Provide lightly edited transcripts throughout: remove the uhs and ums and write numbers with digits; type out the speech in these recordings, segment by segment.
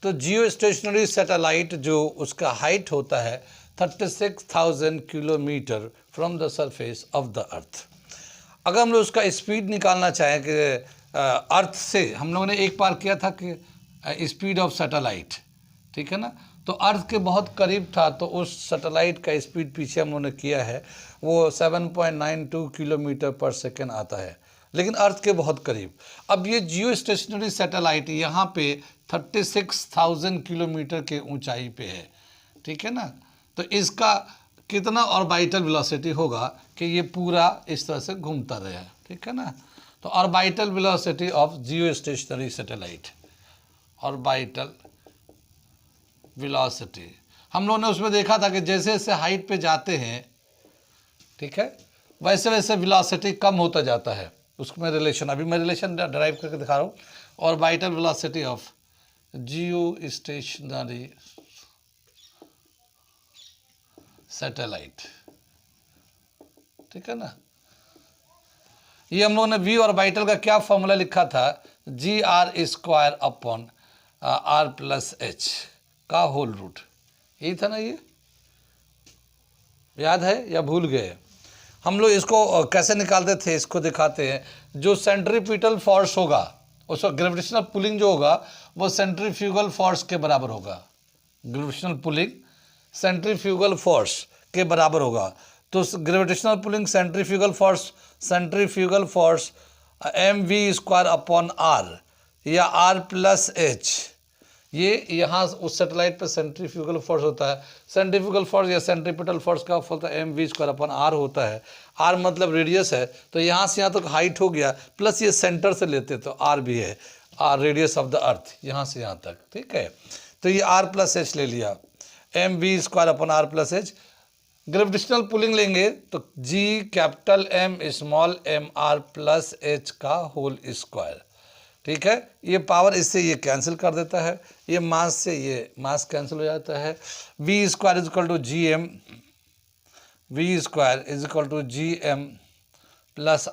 तो जियो stationery satellite जो उसका हाइट होता है 36,000 kilometre from the surface of the अर्थ। अगर हम लोग उसका स्पीड निकालना चाहें कि अर्थ से, हम लोगों ने एक बार किया था कि स्पीड ऑफ सैटेलाइट, ठीक है ना, तो अर्थ के बहुत करीब था, तो उस सैटेलाइट का स्पीड पीछे हम लोगों ने किया है, वो 7.92 किलोमीटर पर सेकेंड आता है, लेकिन अर्थ के बहुत करीब। अब ये जियो स्टेशनरी सैटेलाइट यहाँ पे 36,000 किलोमीटर के ऊंचाई पे है, ठीक है ना, तो इसका कितना ऑर्बिटल वेलोसिटी होगा कि ये पूरा इस तरह से घूमता रहे, ठीक है ना। तो orbital velocity of geostationary satellite, orbital velocity, हम लोगों ने उसमें देखा था कि जैसे जैसे हाइट पे जाते हैं, ठीक है, वैसे वैसे वेलोसिटी कम होता जाता है। उसमें रिलेशन, अभी मैं रिलेशन ड्राइव करके दिखा रहा हूँ। Orbital velocity of geostationary satellite, ठीक है ना। ये हम लोगों ने वी ऑर्बिटल का क्या फॉर्मूला लिखा था, GR² अपॉन R+H का होल रूट, यही था ना, ये याद है या भूल गए? हम लोग इसको कैसे निकालते थे, इसको दिखाते हैं। जो सेंट्रीपिटल फोर्स होगा, उसका ग्रेविटेशनल पुलिंग जो होगा वो सेंट्रीफ्यूगल फोर्स के बराबर होगा। ग्रेविटेशनल पुलिंग सेंट्रीफ्यूगल फोर्स के बराबर होगा। तो gravitational pulling centrifugal force mv² upon R या R+H, ये यहाँ उस सैटेलाइट पे सेंट्रीफ्यूगल फोर्स होता है। सेंट्रीफ्यूगल फोर्स या सेंट्रीपिटल फोर्स का होता है mv² अपॉन R होता है। R मतलब रेडियस है, तो यहाँ से यहाँ तक हाइट हो गया, प्लस ये सेंटर से लेते तो R भी है, R रेडियस ऑफ द अर्थ, यहाँ से यहाँ तक, ठीक है। तो ये R+H ले लिया, mv² upon R+H। Gravitational pulling लेंगे तो G_M r+H का होल स्क्वायर, ठीक है। ये पावर इससे ये कैंसिल कर देता है, ये मास से ये मास कैंसिल हो जाता है। v² = GM प्लस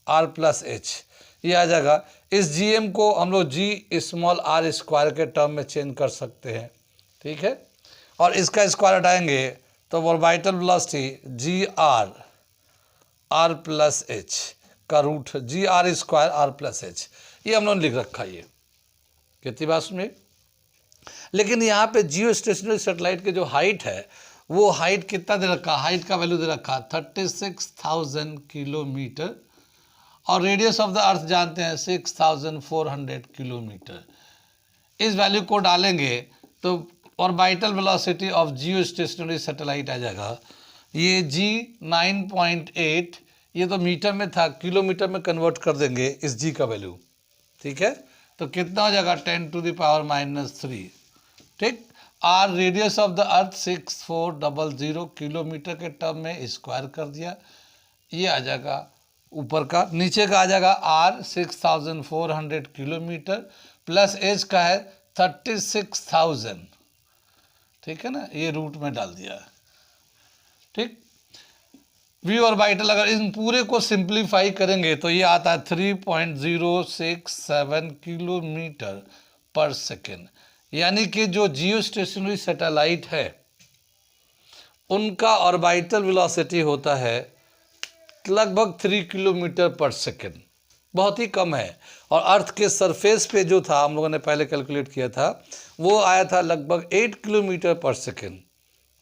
R+H, ये आ जाएगा। इस GM को हम लोग G_r² के टर्म में चेंज कर सकते हैं, ठीक है। और इसका स्क्वायर हटाएंगे तो ऑर्बिटल वेलोसिटी GR+H का रूट GR² R+H, ये हम लोगों ने लिख रखा है। ये कितनी बात सुनिए। लेकिन यहाँ पे जियो स्टेशनरी सैटेलाइट की जो हाइट है, वो हाइट कितना दे रखा, हाइट का वैल्यू दे रखा 36,000 किलोमीटर, और रेडियस ऑफ द अर्थ जानते हैं 6,400 किलोमीटर। इस वैल्यू को डालेंगे तो orbital velocity of geostationary satellite आ जाएगा, ये G9.8, ये तो मीटर में था, किलोमीटर में कन्वर्ट कर देंगे इस G का वैल्यू, ठीक है। तो कितना हो जाएगा 10⁻⁻3, ठीक। R radius of the earth 6400 kilometre के टर्म में स्क्वायर कर दिया, ये आ जाएगा ऊपर का, नीचे का आ जाएगा R 6,400 किलोमीटर प्लस H का है 36,000, ठीक है ना, ये रूट में डाल दिया, ठीक। वी ऑर्बिटल अगर इन पूरे को सिंप्लीफाई करेंगे तो ये आता है 3.067 किलोमीटर पर सेकेंड। यानी कि जो जियो स्टेशनरी सैटेलाइट है उनका ऑर्बिटल वेलोसिटी होता है लगभग 3 किलोमीटर पर सेकेंड, बहुत ही कम है। और अर्थ के सरफेस पे जो था, हम लोगों ने पहले कैलकुलेट किया था, वो आया था लगभग 8 किलोमीटर पर सेकेंड,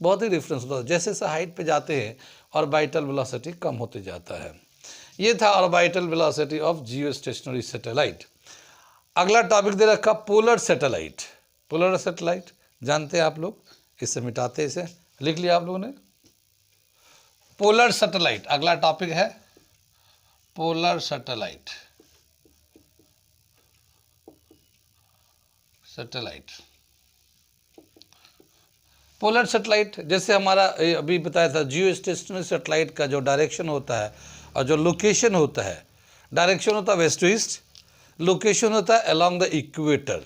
बहुत ही डिफरेंस होता है। जैसे जैसे हाइट पे जाते हैं ऑर्बिटल वेलोसिटी कम होते जाता है। ये था orbital velocity of geostationary satellite. अगला टॉपिक दे रखा पोलर सैटेलाइट। पोलर सैटेलाइट जानते हैं आप लोग, इससे मिटाते हैं, इसे लिख लिया आप लोगों ने। पोलर सैटेलाइट अगला टॉपिक है, polar satellite. Satellite polar satellite जैसे हमारा अभी बताया था, जियो स्टेशनरी सैटेलाइट का जो डायरेक्शन होता है और जो लोकेशन होता है, डायरेक्शन होता है वेस्ट टू ईस्ट, लोकेशन होता है अलोंग द इक्वेटर,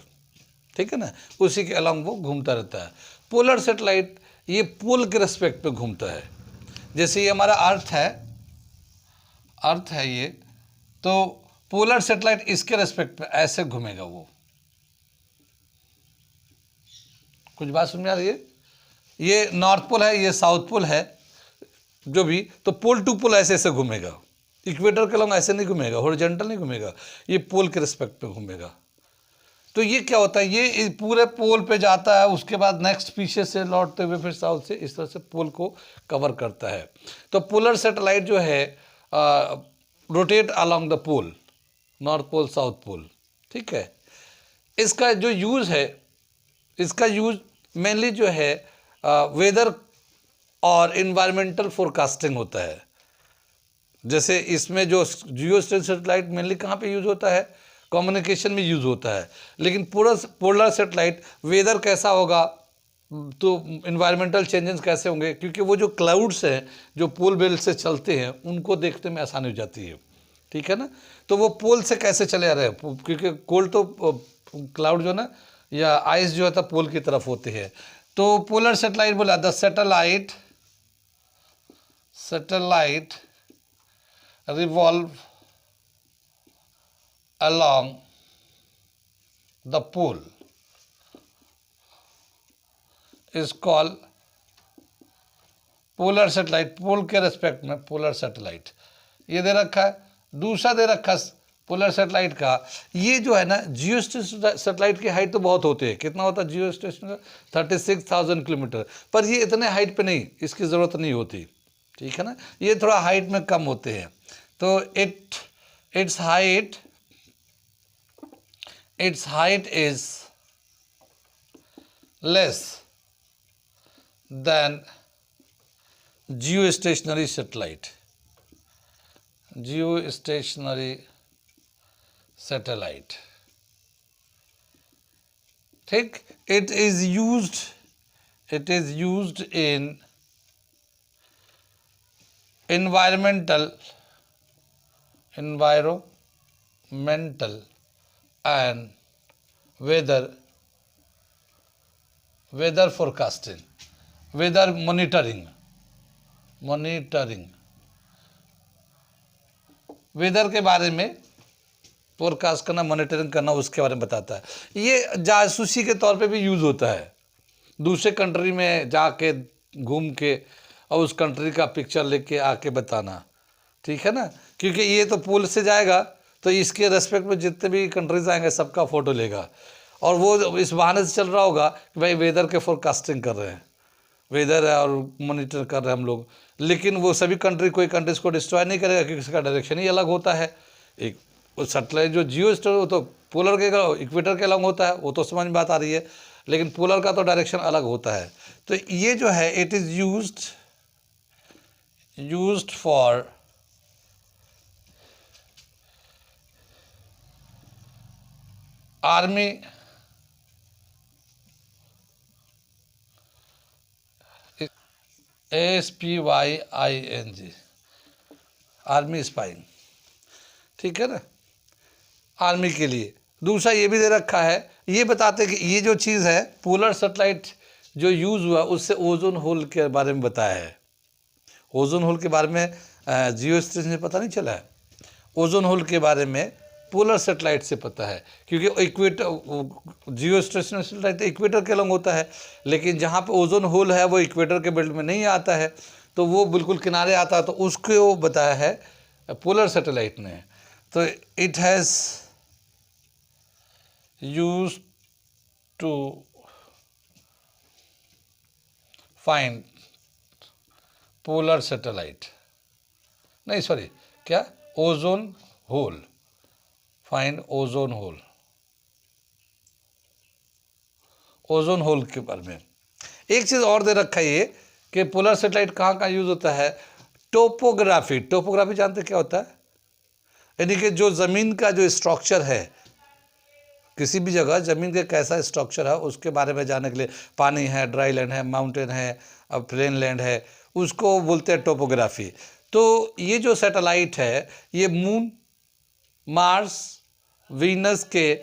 ठीक है ना, उसी के अलोंग वो घूमता रहता है। पोलर सैटेलाइट ये पोल के रेस्पेक्ट पे घूमता है। जैसे ये हमारा अर्थ है ये, तो पोलर सैटेलाइट इसके रेस्पेक्ट पे ऐसे घूमेगा वो, कुछ बात समझ में आ रही है? ये नॉर्थ पोल है, ये साउथ पोल है, जो भी, तो पोल टू पोल ऐसे ऐसे घूमेगा, इक्वेटर के अलॉन्ग ऐसे नहीं घूमेगा, हॉरिजॉन्टल नहीं घूमेगा, ये पोल के रिस्पेक्ट में घूमेगा। तो ये क्या होता है, ये पूरे पोल पे जाता है, उसके बाद नेक्स्ट पीछे से लौटते हुए फिर साउथ से, इस तरह से पोल को कवर करता है। तो पोलर सैटेलाइट जो है rotate along the pole, north pole south pole, ठीक है। इसका जो यूज़ है, इसका यूज़ मेनली जो है वेदर और इन्वायरमेंटल फोरकास्टिंग होता है। जैसे इसमें जो जियो सैटेलाइट मेनली कहाँ पे यूज़ होता है, कम्युनिकेशन में यूज़ होता है। लेकिन पोलर सैटेलाइट वेदर कैसा होगा, तो इन्वायरमेंटल चेंजेस कैसे होंगे, क्योंकि वो जो क्लाउड्स हैं जो पोल बेल्ट से चलते हैं उनको देखने में आसानी हो जाती है, ठीक है ना। तो वो पोल से कैसे चले आ रहे हैं, क्योंकि कोल्ड तो क्लाउड जो ना या आइस जो है पोल की तरफ होती है। तो पोलर सैटेलाइट बोला, the satellite revolve along the pole is called polar satellite. Pole के रेस्पेक्ट में पोलर सैटेलाइट ये दे रखा है। दूसरा दे रखा पोलर सैटेलाइट का, ये जो है ना जियो सैटेलाइट की हाइट तो बहुत होती है, कितना होता है जियो स्टेशन का, 36,000 किलोमीटर, पर ये इतने हाइट पे नहीं, इसकी ज़रूरत नहीं होती, ठीक है ना, ये थोड़ा हाइट में कम होते हैं। तो its height is less than geostationary satellite. ठीक, it is used in environmental and weather forecasting, weather monitoring, weather के बारे में फोरकास्ट करना, मॉनिटरिंग करना, उसके बारे में बताता है। ये जासूसी के तौर पे भी यूज़ होता है, दूसरे कंट्री में जाके घूम के और उस कंट्री का पिक्चर लेके आके बताना, ठीक है ना, क्योंकि ये तो पोल से जाएगा तो इसके रेस्पेक्ट में जितने भी कंट्रीज आएंगे सबका फ़ोटो लेगा, और वो इस बहाने से चल रहा होगा कि भाई वेदर के फोरकास्टिंग कर रहे हैं, वेदर है और मॉनिटर कर रहे हैं हम लोग। लेकिन वो सभी कंट्री, कोई कंट्रीज को डिस्ट्रॉय नहीं करेगा क्योंकि इसका डायरेक्शन ही अलग होता है। एक सैटेलाइट जो जियो स्टार वो तो पोलर के इक्वेटर के अलग होता है, वो तो समझ में बात आ रही है, लेकिन पोलर का तो डायरेक्शन अलग होता है। तो ये जो है it is used for army SPYING, army spying, ठीक है ना, आर्मी के लिए। दूसरा ये भी दे रखा है, ये बताते कि ये जो चीज़ है पोलर सैटेलाइट जो यूज़ हुआ उससे ओजोन होल के बारे में बताया है। ओजोन होल के बारे में जियो स्टेशन से पता नहीं चला है, ओजोन होल के बारे में पोलर सैटेलाइट से पता है, क्योंकि इक्वेटर जियो स्टेशनरी सैटेलाइट इक्वेटर के अलॉन्ग होता है, लेकिन जहाँ पे ओजोन होल है वो इक्वेटर के बेल्ट में नहीं आता है, तो वो बिल्कुल किनारे आता है, तो उसको वो बताया है पोलर सैटेलाइट ने। तो it has used to find polar satellite, नहीं सॉरी क्या, ozone hole, find ozone hole, ozone hole के बारे में। एक चीज़ और दे रखा है ये कि पोलर सैटेलाइट कहाँ कहाँ यूज़ होता है, टोपोग्राफी। टोपोग्राफी जानते क्या होता है, यानी कि जो ज़मीन का जो स्ट्रक्चर है, किसी भी जगह ज़मीन का कैसा स्ट्रक्चर है उसके बारे में जानने के लिए, पानी है, ड्राई लैंड है, माउंटेन है, अब प्लेन लैंड है, उसको बोलते हैं टोपोग्राफी। तो ये जो सैटेलाइट है ये मून, मार्स, वीनस के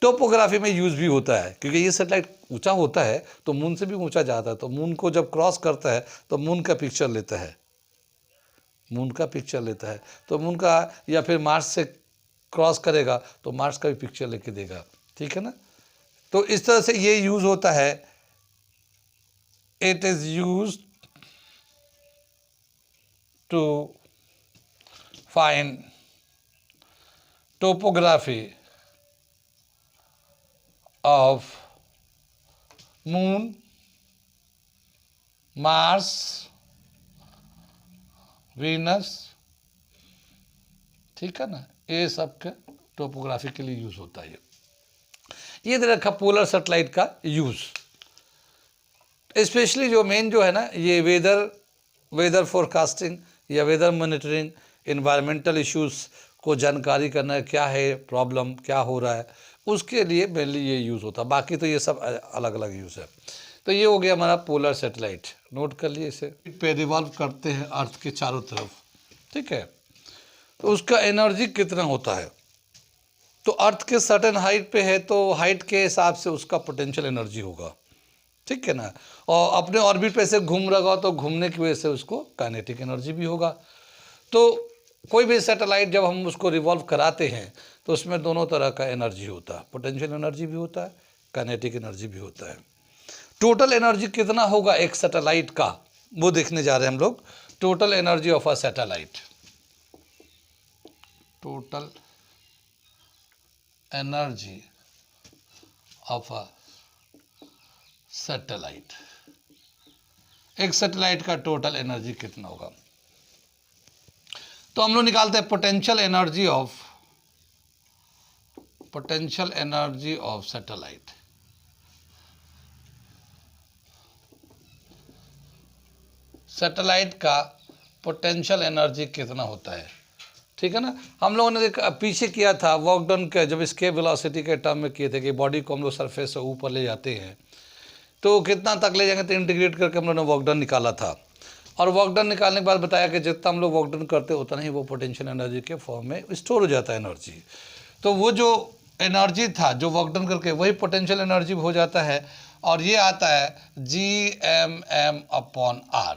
टोपोग्राफी में यूज़ भी होता है, क्योंकि ये सैटेलाइट ऊंचा होता है तो मून से भी ऊंचा जाता है, तो मून को जब क्रॉस करता है तो मून का पिक्चर लेता है, तो मून का, या फिर मार्स से क्रॉस करेगा तो मार्स का भी पिक्चर लेके देगा, ठीक है ना। तो इस तरह से ये यूज़ होता है it is used to find topography of moon, Mars, Venus, ठीक है ना, ये सब के टोपोग्राफी के लिए यूज होता है। ये दे रखा पोलर सैटेलाइट का यूज, स्पेशली जो मेन जो है ना, ये वेदर फोरकास्टिंग या वेदर मॉनिटरिंग, इन्वायरमेंटल इश्यूज को जानकारी करना, क्या है प्रॉब्लम, क्या हो रहा है, उसके लिए मेनली ये यूज़ होता है। बाकी तो ये सब अलग अलग यूज़ है। तो ये हो गया हमारा पोलर सैटेलाइट, नोट कर लिए इसे। पे रिवॉल्व करते हैं अर्थ के चारों तरफ, ठीक है। तो उसका एनर्जी कितना होता है, तो अर्थ के सर्टेन हाइट पे है तो हाइट के हिसाब से उसका पोटेंशियल एनर्जी होगा, ठीक है ना। और अपने ऑर्बिट पे से घूम रहा होगा तो घूमने की वजह से उसको काइनेटिक एनर्जी भी होगा। तो कोई भी सैटेलाइट जब हम उसको रिवॉल्व कराते हैं तो उसमें दोनों तरह का एनर्जी होता है, पोटेंशियल एनर्जी भी होता है, काइनेटिक एनर्जी भी होता है। टोटल एनर्जी कितना होगा एक सैटेलाइट का, वो देखने जा रहे हैं हम लोग। Total energy of a satellite, total energy of a satellite, एक सैटेलाइट का टोटल एनर्जी कितना होगा। तो हम लोग निकालते हैं potential energy of satellite. Satellite का पोटेंशियल एनर्जी कितना होता है, ठीक है ना। हम लोगों ने पीछे किया था वर्क डन के, जब इसके वेलोसिटी के टर्म में किए थे कि बॉडी को हम लोग सरफेस से ऊपर ले जाते हैं तो कितना तक ले जाएंगे, तो इंटीग्रेट करके हम लोगों ने वर्क डन निकाला था। और वर्क डन निकालने के बाद बताया कि जितना हम लोग वर्क डन करते हैं उतना ही वो पोटेंशियल एनर्जी के फॉर्म में स्टोर हो जाता है एनर्जी। तो वो जो एनर्जी था जो वर्क डन करके, वही पोटेंशियल एनर्जी हो जाता है। और ये आता है Gmm/r,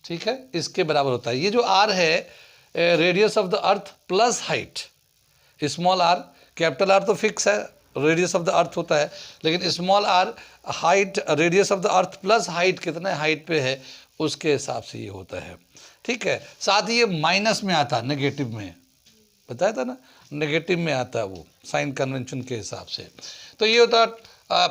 ठीक है, इसके बराबर होता है। ये जो r है radius of the earth plus height, small r, capital R तो फिक्स है, रेडियस ऑफ द अर्थ होता है, लेकिन small r height, radius of the earth plus height कितना हाइट पे है उसके हिसाब से ये होता है, ठीक है। साथ ही ये माइनस में आता है, नेगेटिव में बताया था ना, नेगेटिव में आता है वो साइन कन्वेंशन के हिसाब से। तो ये होता है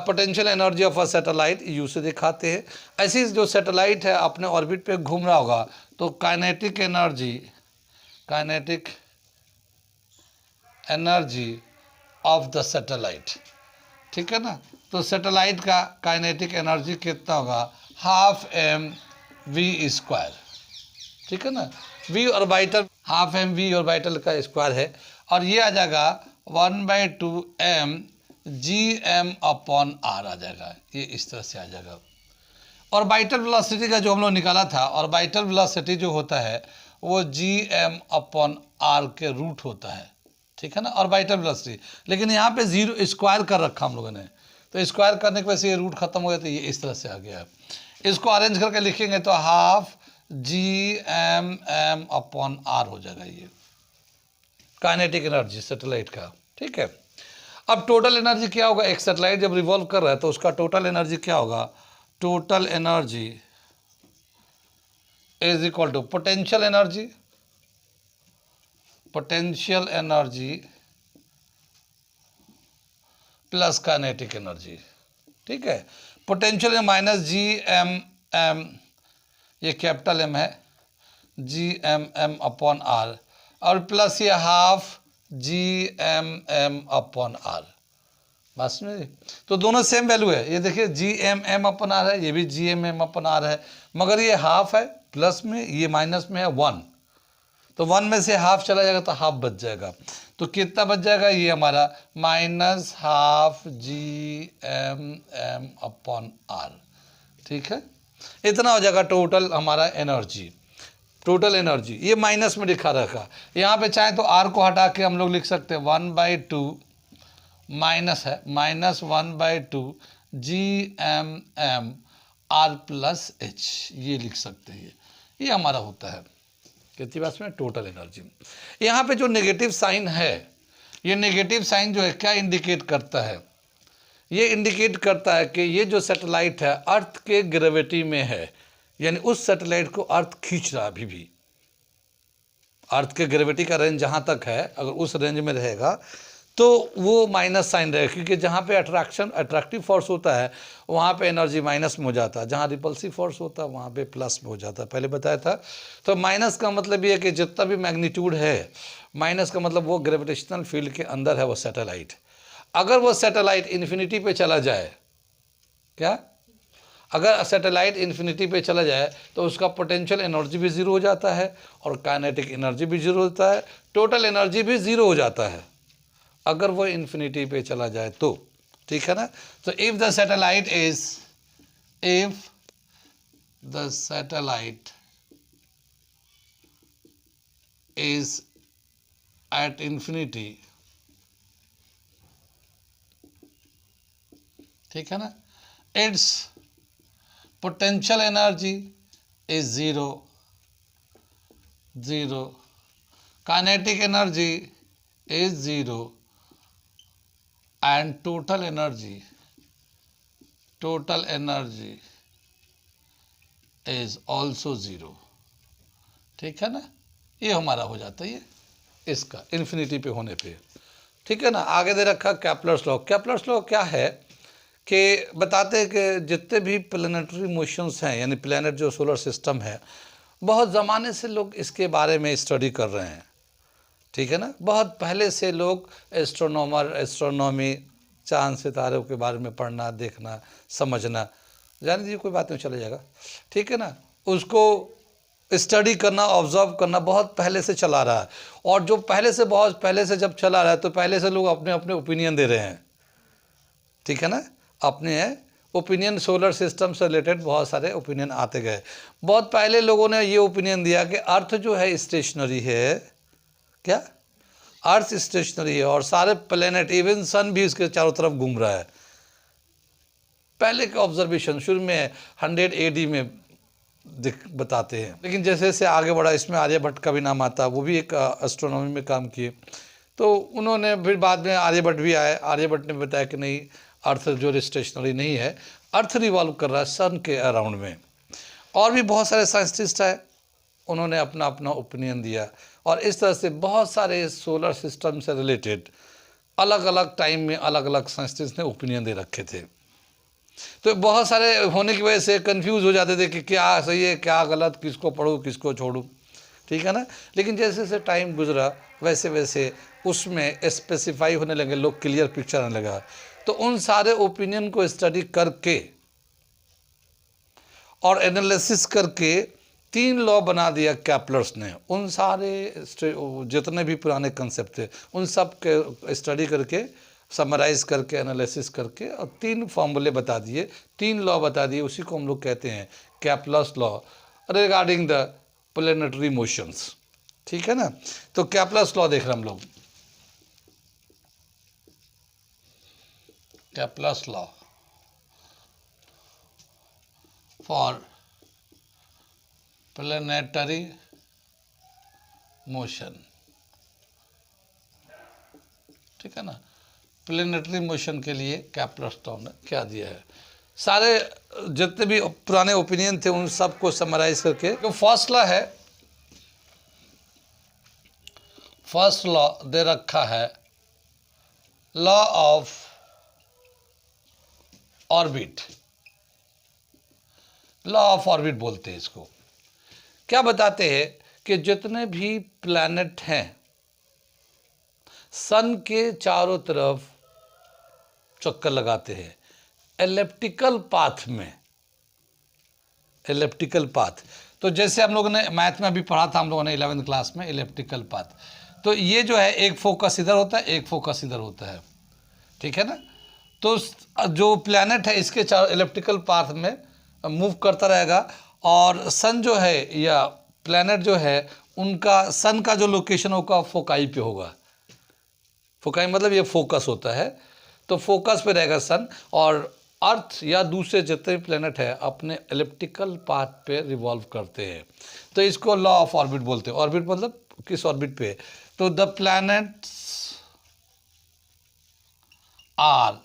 potential energy of a satellite, you से दिखाते हैं। ऐसी जो सैटेलाइट है अपने ऑर्बिट पे घूम रहा होगा तो kinetic energy of the satellite, ठीक है ना। तो सैटेलाइट का काइनेटिक एनर्जी कितना होगा, 12mv², ठीक है ना। v ऑर्बिटल 12mv ऑर्बिटल का स्क्वायर है, और ये आ जाएगा 1/2m Gm/r आ जाएगा, ये इस तरह से आ जाएगा। ऑर्बिटल वेलोसिटी का जो हम लोग निकाला था, ऑर्बिटल वेलोसिटी जो होता है वो Gm/r के रूट होता है, ठीक है ना, ऑर्बिटल वेलोसिटी। लेकिन यहाँ पे जीरो स्क्वायर कर रखा हम लोगों ने, तो स्क्वायर करने की वजह से ये रूट खत्म हो गया, तो ये इस तरह से आ गया। इसको अरेंज करके लिखेंगे तो 12 Gmm/r हो जाएगा, ये काइनेटिक एनर्जी सैटेलाइट का, ठीक है। अब टोटल एनर्जी क्या होगा, एक सैटेलाइट जब रिवॉल्व कर रहा है तो उसका टोटल एनर्जी क्या होगा, total energy is equal to potential energy plus kinetic energy, ठीक है। पोटेंशियल माइनस Gmm, ये कैपिटल M है, Gmm/r, और प्लस ये 12 Gmm/r, बात समझे। तो दोनों सेम वैल्यू है, ये देखिए Gmm/r है, ये भी Gmm/r है, मगर ये हाफ है प्लस में, ये माइनस में है 1, तो 1 में से हाफ चला जाएगा तो हाफ बच जाएगा। तो कितना बच जाएगा, ये हमारा -12 Gmm/r, ठीक है। इतना हो जाएगा टोटल हमारा एनर्जी, टोटल एनर्जी। ये माइनस में लिखा रखा, यहाँ पे चाहे तो r को हटा के हम लोग लिख सकते हैं 1/2 माइनस है -1/2 Gmm/r प्लस h, ये लिख सकते हैं। ये हमारा होता है कितनी बात में टोटल एनर्जी। यहाँ पे जो नेगेटिव साइन है, ये नेगेटिव साइन जो है क्या इंडिकेट करता है, ये इंडिकेट करता है कि ये जो सैटेलाइट है अर्थ के ग्रेविटी में है, यानी उस सैटेलाइट को अर्थ खींच रहा है अभी भी। अर्थ के ग्रेविटी का रेंज जहाँ तक है, अगर उस रेंज में रहेगा तो वो माइनस साइन रहेगा, क्योंकि जहाँ पे अट्रैक्टिव फोर्स होता है वहाँ पे एनर्जी माइनस में हो जाता है, जहाँ रिपल्सिव फोर्स होता है वहाँ पे प्लस में हो जाता है, पहले बताया था। तो माइनस का मतलब ये है कि जितना भी मैग्नीट्यूड है, माइनस का मतलब वो ग्रेविटेशनल फील्ड के अंदर है वो सैटेलाइट। अगर वो सैटेलाइट इन्फिनिटी पे चला जाए, क्या अगर सैटेलाइट इन्फिनिटी पे चला जाए तो उसका पोटेंशियल एनर्जी भी ज़ीरो हो जाता है और काइनेटिक एनर्जी भी ज़ीरो होता है, टोटल एनर्जी भी ज़ीरो हो जाता है अगर वो इन्फिनिटी पे चला जाए तो, ठीक है ना। तो if the satellite is at infinity, ठीक है ना, it's potential energy is zero, kinetic energy is zero, and total energy is also zero, ठीक है ना। ये हमारा हो जाता है ये इसका इन्फिनिटी पे होने पे, ठीक है ना। आगे दे रखा केपलर्स लॉ। केपलर्स लॉ क्या है कि बताते हैं कि जितने भी प्लैनेटरी मोशंस हैं, यानी प्लैनेट जो सोलर सिस्टम है, बहुत ज़माने से लोग इसके बारे में स्टडी कर रहे हैं, ठीक है ना। बहुत पहले से लोग एस्ट्रोनॉमी, चांद सितारों के बारे में पढ़ना, देखना, समझना, जान दीजिए कोई बात नहीं, चला जाएगा, ठीक है ना, उसको स्टडी करना, ऑब्जर्व करना बहुत पहले से चला रहा है। और जो बहुत पहले से जब चला रहा है तो पहले से लोग अपने अपने ओपिनियन दे रहे हैं, ठीक है ना, अपने ओपिनियन सोलर सिस्टम से रिलेटेड बहुत सारे ओपिनियन आते गए। बहुत पहले लोगों ने ये ओपिनियन दिया कि अर्थ जो है स्टेशनरी है, क्या अर्थ स्टेशनरी है और सारे प्लेनेट, इवन सन भी इसके चारों तरफ घूम रहा है। पहले के ऑब्जर्वेशन शुरू में 100 AD में बताते हैं, लेकिन जैसे जैसे आगे बढ़ा, इसमें आर्यभट्ट का भी नाम आता, वो भी एक एस्ट्रोनॉमी में काम किए। तो उन्होंने फिर बाद में आर्यभट्ट भी आए, आर्यभट्ट ने बताया कि नहीं, अर्थ जो स्टेशनरी नहीं है, अर्थ रिवॉल्व कर रहा है सन के अराउंड में। और भी बहुत सारे साइंटिस्ट हैं, उन्होंने अपना अपना ओपिनियन दिया, और इस तरह से बहुत सारे सोलर सिस्टम से रिलेटेड अलग अलग टाइम में अलग अलग साइंटिस्ट ने ओपिनियन दे रखे थे। तो बहुत सारे होने की वजह से कंफ्यूज हो जाते थे कि क्या सही है क्या गलत, किसको पढ़ूँ किसको छोड़ूँ, ठीक है ना। लेकिन जैसे जैसे टाइम गुजरा वैसे वैसे उसमें स्पेसिफाई होने लगे, लोग क्लियर पिक्चर आने लगा। तो उन सारे ओपिनियन को स्टडी करके और एनालिसिस करके 3 लॉ बना दिया केपलर्स ने। उन सारे जितने भी पुराने कंसेप्ट थे उन सब के स्टडी करके, समराइज करके, एनालिसिस करके और 3 फॉर्मूले बता दिए, 3 लॉ बता दिए। उसी को हम लोग कहते हैं Kepler's law regarding the planetary motions, ठीक है ना। तो केपलर्स लॉ देख रहे हम लोग, Kepler's law for planetary motion, ठीक है ना। प्लैनेटरी मोशन के लिए केपलर्स लॉ ने क्या दिया है, सारे जितने भी पुराने ओपिनियन थे उन सब को समराइज करके। तो फर्स्ट लॉ दे रखा है, law of orbit. Law of orbit बोलते हैं इसको। क्या बताते हैं कि जितने भी प्लैनेट हैं सन के चारों तरफ चक्कर लगाते हैं एलिप्टिकल पाथ में, एलिप्टिकल पाथ। तो जैसे हम लोगों ने मैथ में अभी पढ़ा था, हम लोगों ने 11वीं क्लास में एलिप्टिकल पाथ। तो ये जो है एक फोकस इधर होता है, एक फोकस इधर होता है, ठीक है ना। तो जो प्लैनेट है इसके चारों एलिप्टिकल पाथ में मूव करता रहेगा, और सन जो है या प्लैनेट जो है उनका, सन का जो लोकेशन होगा फोकाई पे होगा। फोकाई मतलब ये फोकस होता है, तो फोकस पे रहेगा सन, और अर्थ या दूसरे जितने भी प्लैनेट है अपने एलिप्टिकल पाथ पे रिवॉल्व करते हैं। तो इसको लॉ ऑफ ऑर्बिट बोलते हैं। ऑर्बिट मतलब किस ऑर्बिट पे, तो the planets are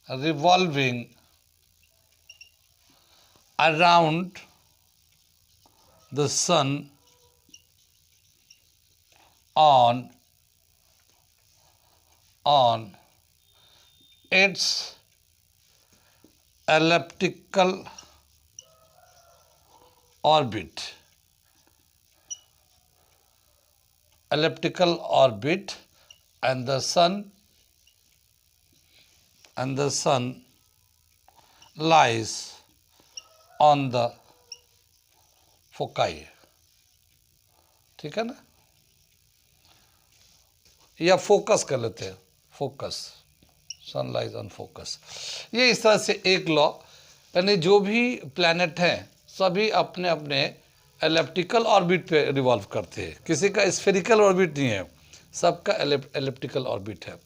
revolving around the sun on its elliptical orbit, and the sun lies on the foci। ठीक है ना, या फोकस कर लेते हैं, focus, sun lies on focus. ये इस तरह से एक लॉ, यानी जो भी प्लैनेट हैं सभी अपने अपने एलिप्टिकल ऑर्बिट पे रिवॉल्व करते हैं, किसी का स्फेरिकल ऑर्बिट नहीं है, सबका एलिप्टिकल ऑर्बिट है।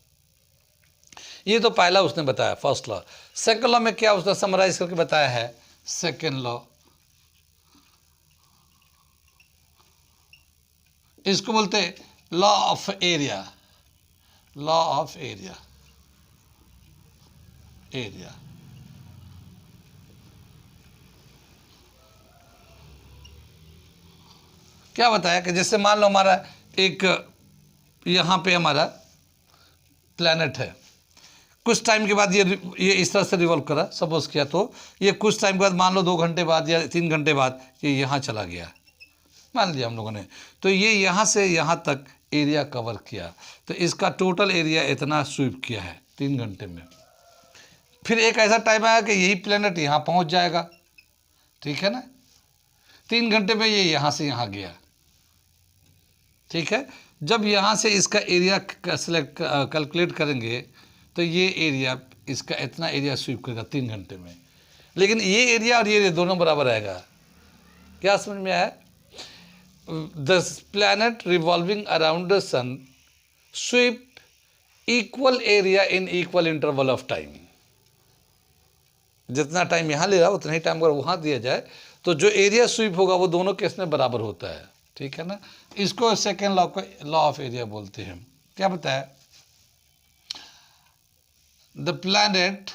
ये तो पहला उसने बताया, फर्स्ट लॉ। सेकंड लॉ में क्या उसने समराइज करके बताया है? सेकंड लॉ, इसको बोलते हैं law of area, law of area. क्या बताया कि जैसे मान लो हमारा एक यहाँ पे हमारा प्लैनेट है, कुछ टाइम के बाद ये इस तरह से रिवॉल्व करा, सपोज किया, तो ये कुछ टाइम के बाद मान लो 2 घंटे बाद या 3 घंटे बाद ये यहाँ चला गया, मान लिया हम लोगों ने, तो ये यहाँ से यहाँ तक एरिया कवर किया, तो इसका टोटल एरिया इतना स्वीप किया है 3 घंटे में। फिर एक ऐसा टाइम आया कि यही प्लैनेट यहाँ पहुँच जाएगा, ठीक है ना, 3 घंटे में ये यहाँ से यहाँ गया, ठीक है। जब यहाँ से इसका एरिया कैलकुलेट करेंगे तो ये एरिया, इसका इतना एरिया स्वीप करेगा 3 घंटे में, लेकिन ये एरिया और ये एरिया दोनों बराबर आएगा। क्या समझ में आया? The planet revolving around the sun sweep equal area in equal interval of time. जितना टाइम यहाँ ले रहा है उतना ही टाइम अगर वहाँ दिया जाए तो जो एरिया स्वीप होगा वो दोनों केस में बराबर होता है, ठीक है ना। इसको सेकेंड लॉ को लॉ ऑफ एरिया बोलते हैं। क्या बताया? The planet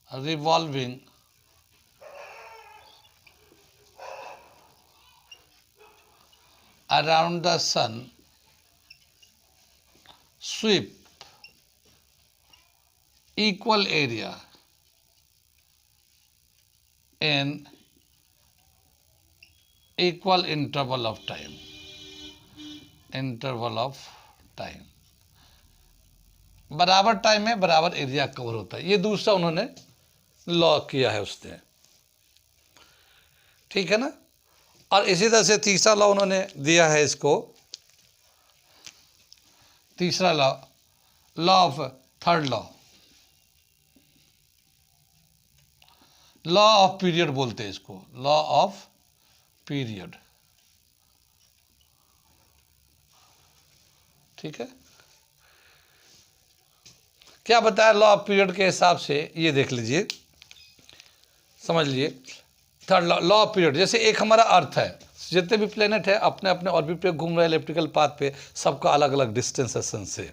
revolving around the sun sweep equal area in equal interval of time, बराबर टाइम में बराबर एरिया कवर होता है। ये दूसरा उन्होंने लॉ किया है उसने, ठीक है ना। और इसी तरह से तीसरा लॉ उन्होंने दिया है इसको, तीसरा law, law of third law of period बोलते हैं इसको, लॉ ऑफ पीरियड, ठीक है। क्या बताया लॉ ऑफ पीरियड के हिसाब से? ये देख लीजिए, समझ लीजिए। थर्ड लॉ ऑफ पीरियड, जैसे एक हमारा अर्थ है, जितने भी प्लेनेट है अपने अपने ऑर्बिट पे घूम रहे हैं इलेक्ट्रिकल पाथ पे, सबका अलग अलग डिस्टेंस है सन से,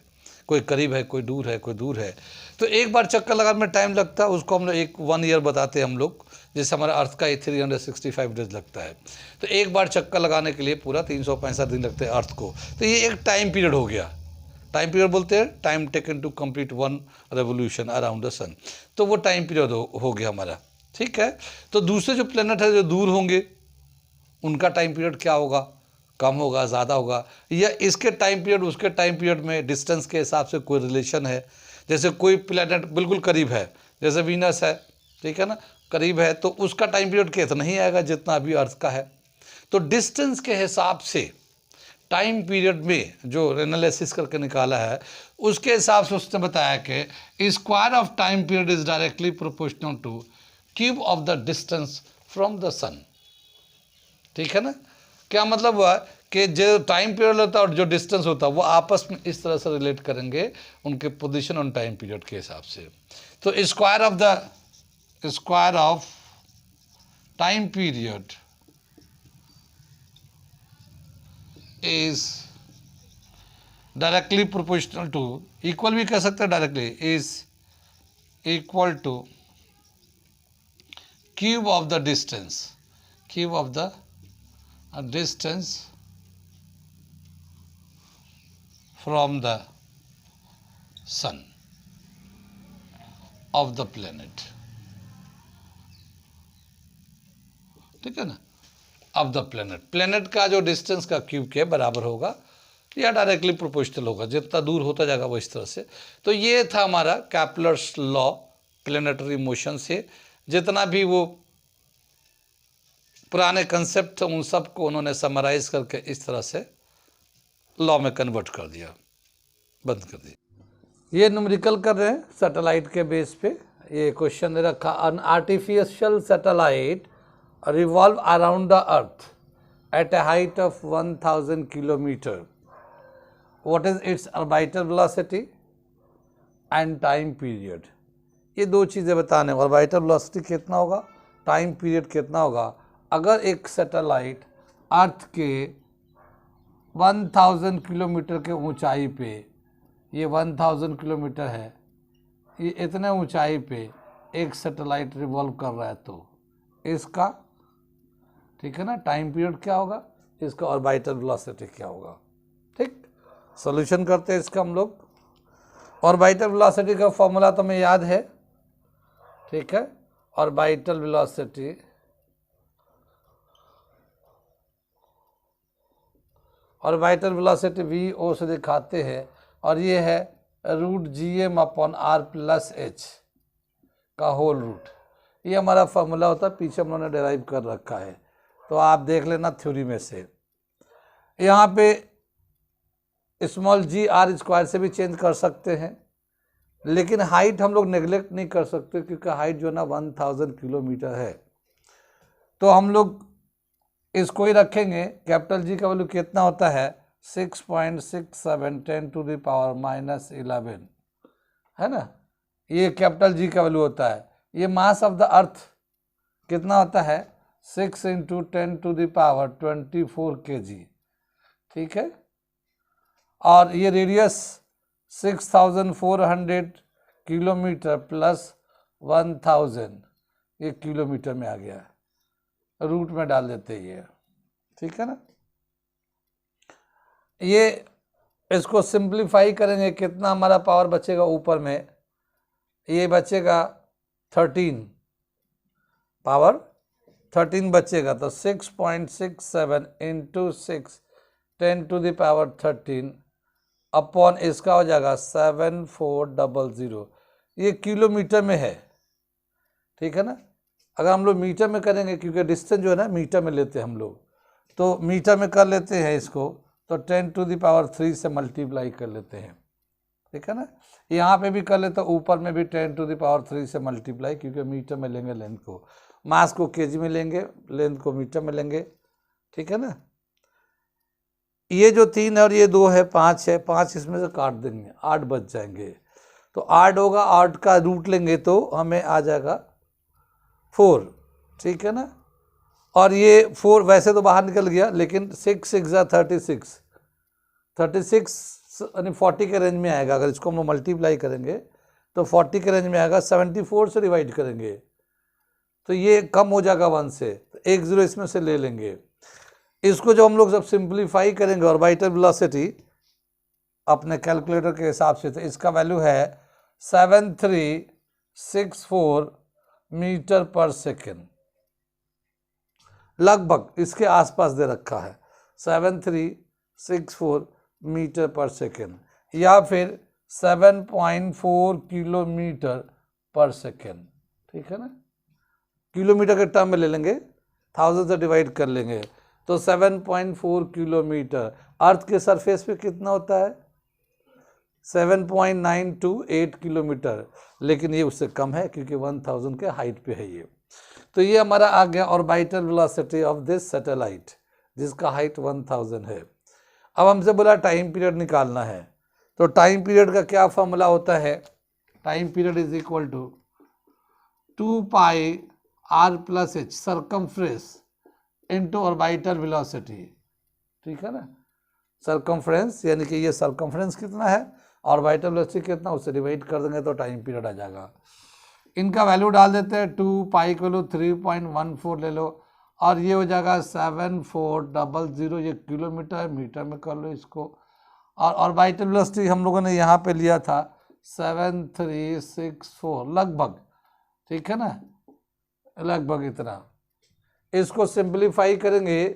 कोई करीब है, कोई दूर है, कोई दूर है। तो एक बार चक्कर लगाने में टाइम लगता है, उसको हम लोग 1 ईयर बताते हैं हम लोग। जैसे हमारा अर्थ का 365 डेज लगता है, तो एक बार चक्कर लगाने के लिए पूरा 365 दिन लगते हैं अर्थ को। तो ये एक टाइम पीरियड हो गया। टाइम पीरियड बोलते हैं time taken to complete 1 revolution around the sun, तो वो टाइम पीरियड हो गया हमारा, ठीक है। तो दूसरे जो प्लेनेट है जो दूर होंगे उनका टाइम पीरियड क्या होगा? कम होगा, ज़्यादा होगा, या इसके टाइम पीरियड उसके टाइम पीरियड में डिस्टेंस के हिसाब से कोई रिलेशन है। जैसे कोई प्लेनेट बिल्कुल करीब है, जैसे वीनस है, ठीक है ना, करीब है, तो उसका टाइम पीरियड कितना ही आएगा जितना अभी अर्थ का है। तो डिस्टेंस के हिसाब से टाइम पीरियड में जो एनालिसिस करके निकाला है उसके हिसाब से उसने बताया कि square of time period is directly proportional to cube of the distance from the sun, ठीक है ना। क्या मतलब हुआ कि जो टाइम पीरियड होता है और जो डिस्टेंस होता है वो आपस में इस तरह से रिलेट करेंगे उनके पोजीशन ऑन टाइम पीरियड के हिसाब से। तो square of time period is directly proportional to, equal भी कह सकते हैं directly, is equal to cube of the distance, cube of the distance from the sun of the planet, ठीक है ना, ऑफ द प्लेनेट, प्लेनेट का जो distance का क्यूब के बराबर होगा या डायरेक्टली प्रोपोर्शनल होगा, जितना दूर होता जाएगा वो इस तरह से। तो ये था हमारा कैपलर्स लॉ प्लेनेटरी मोशन से, जितना भी वो पुराने कंसेप्ट उन सब को उन्होंने समराइज करके इस तरह से लॉ में कन्वर्ट कर दिया, बंद कर दिया। ये न्यूमेरिकल कर रहे हैं सैटेलाइट के बेस पे, ये क्वेश्चन दे रखा, an artificial satellite revolve around the earth at a height of 1000 kilometre, what is its orbital velocity and time period. ये दो चीज़ें बताने, ऑर्बिटल वेलोसिटी कितना होगा, टाइम पीरियड कितना होगा। अगर एक सैटेलाइट अर्थ के 1000 किलोमीटर के ऊंचाई पे, ये 1000 किलोमीटर है, ये इतने ऊंचाई पे एक सैटेलाइट रिवॉल्व कर रहा है, तो इसका, ठीक है ना, टाइम पीरियड क्या होगा, इसका ऑर्बिटल वेलोसिटी क्या होगा। ठीक, सॉल्यूशन करते हैं इसका हम लोग। ऑर्बिटल वेलोसिटी का फॉर्मूला तो हमें याद है, ठीक है, orbital velocity orbital velocity V O से दिखाते हैं, और ये है √gm/r+h का होल रूट। ये हमारा फॉर्मूला होता है, पीछे हम लोगों ने डिराइव कर रखा है, तो आप देख लेना थ्योरी में से। यहाँ पे स्मॉल g r² से भी चेंज कर सकते हैं, लेकिन हाइट हम लोग नेग्लेक्ट नहीं कर सकते, क्योंकि हाइट जो है ना 1000 किलोमीटर है। तो हम लोग इसको ही रखेंगे, कैपिटल जी का वैल्यू कितना होता है, 6.67 10⁻⁻11, है ना, ये कैपिटल जी का वैल्यू होता है। ये मास ऑफ द अर्थ कितना होता है, 6 × 10⁻24 kg, ठीक है, और ये रेडियस 6400 किलोमीटर प्लस 1000, ये किलोमीटर में आ गया, रूट में डाल देते ये, ठीक है ना। ये इसको सिंप्लीफाई करेंगे, कितना हमारा पावर बचेगा ऊपर में, ये बचेगा 13, पावर 13 बचेगा, तो 6.67 × 6 10⁻13 अपॉन इसका हो जाएगा 7400, ये किलोमीटर में है, ठीक है ना। अगर हम लोग मीटर में करेंगे, क्योंकि डिस्टेंस जो है ना मीटर में लेते हैं हम लोग, तो मीटर में कर लेते हैं इसको, तो 10⁻³ से मल्टीप्लाई कर लेते हैं, ठीक है ना। यहाँ पे भी कर लेते हैं, ऊपर में भी 10⁻³ से मल्टीप्लाई, क्योंकि मीटर में लेंगे लेंथ को, मास को केजी में लेंगे, लेंथ को मीटर में लेंगे, ठीक है ना। ये जो 3 है और ये 2 है, 5 है, 5 इसमें से काट देंगे, 8 बच जाएंगे, तो 8 होगा, 8 का रूट लेंगे तो हमें आ जाएगा 4, ठीक है ना। और ये 4 वैसे तो बाहर निकल गया, लेकिन 6 6 36, 36 यानी 40 के रेंज में आएगा। अगर इसको हम मल्टीप्लाई करेंगे तो 40 के रेंज में आएगा, 74 से डिवाइड करेंगे तो ये कम हो जाएगा 1 से, तो 1 0 इसमें से ले लेंगे। इसको जब हम लोग जब सिंप्लीफाई करेंगे ऑर्बिटल वेलोसिटी अपने कैलकुलेटर के हिसाब से, तो इसका वैल्यू है 7364 मीटर पर सेकेंड, लगभग इसके आसपास दे रखा है, 7364 मीटर पर सेकेंड, या फिर 7.4 किलोमीटर पर सेकेंड, ठीक है ना। किलोमीटर के टर्म में ले लेंगे, 1000 से डिवाइड कर लेंगे, तो 7.4 किलोमीटर। अर्थ के सरफेस पे कितना होता है, 7.928 किलोमीटर, लेकिन ये उससे कम है, क्योंकि 1000 के हाइट पे है ये। तो ये हमारा आ गया orbital velocity of this satellite, जिसका हाइट 1000 है। अब हमसे बोला टाइम पीरियड निकालना है, तो टाइम पीरियड का क्या फॉर्मूला होता है, time period is equal to 2πr+h circumference into orbital velocity, ठीक है ना। सर्कमफ्रेंस, यानी कि ये सर्कमफ्रेंस कितना है, ऑर्बिटल वेलोसिटी कितना, उससे डिवाइड कर देंगे तो टाइम पीरियड आ जाएगा। इनका वैल्यू डाल देते हैं, 2 पाई को लो 3.14 ले लो, और ये हो जाएगा 7400, ये किलोमीटर है, मीटर में कर लो इसको। और ऑर्बिटल वेलोसिटी हम लोगों ने यहाँ पे लिया था 7364 लगभग, ठीक है ना, लगभग इतना। इसको सिंप्लीफाई करेंगे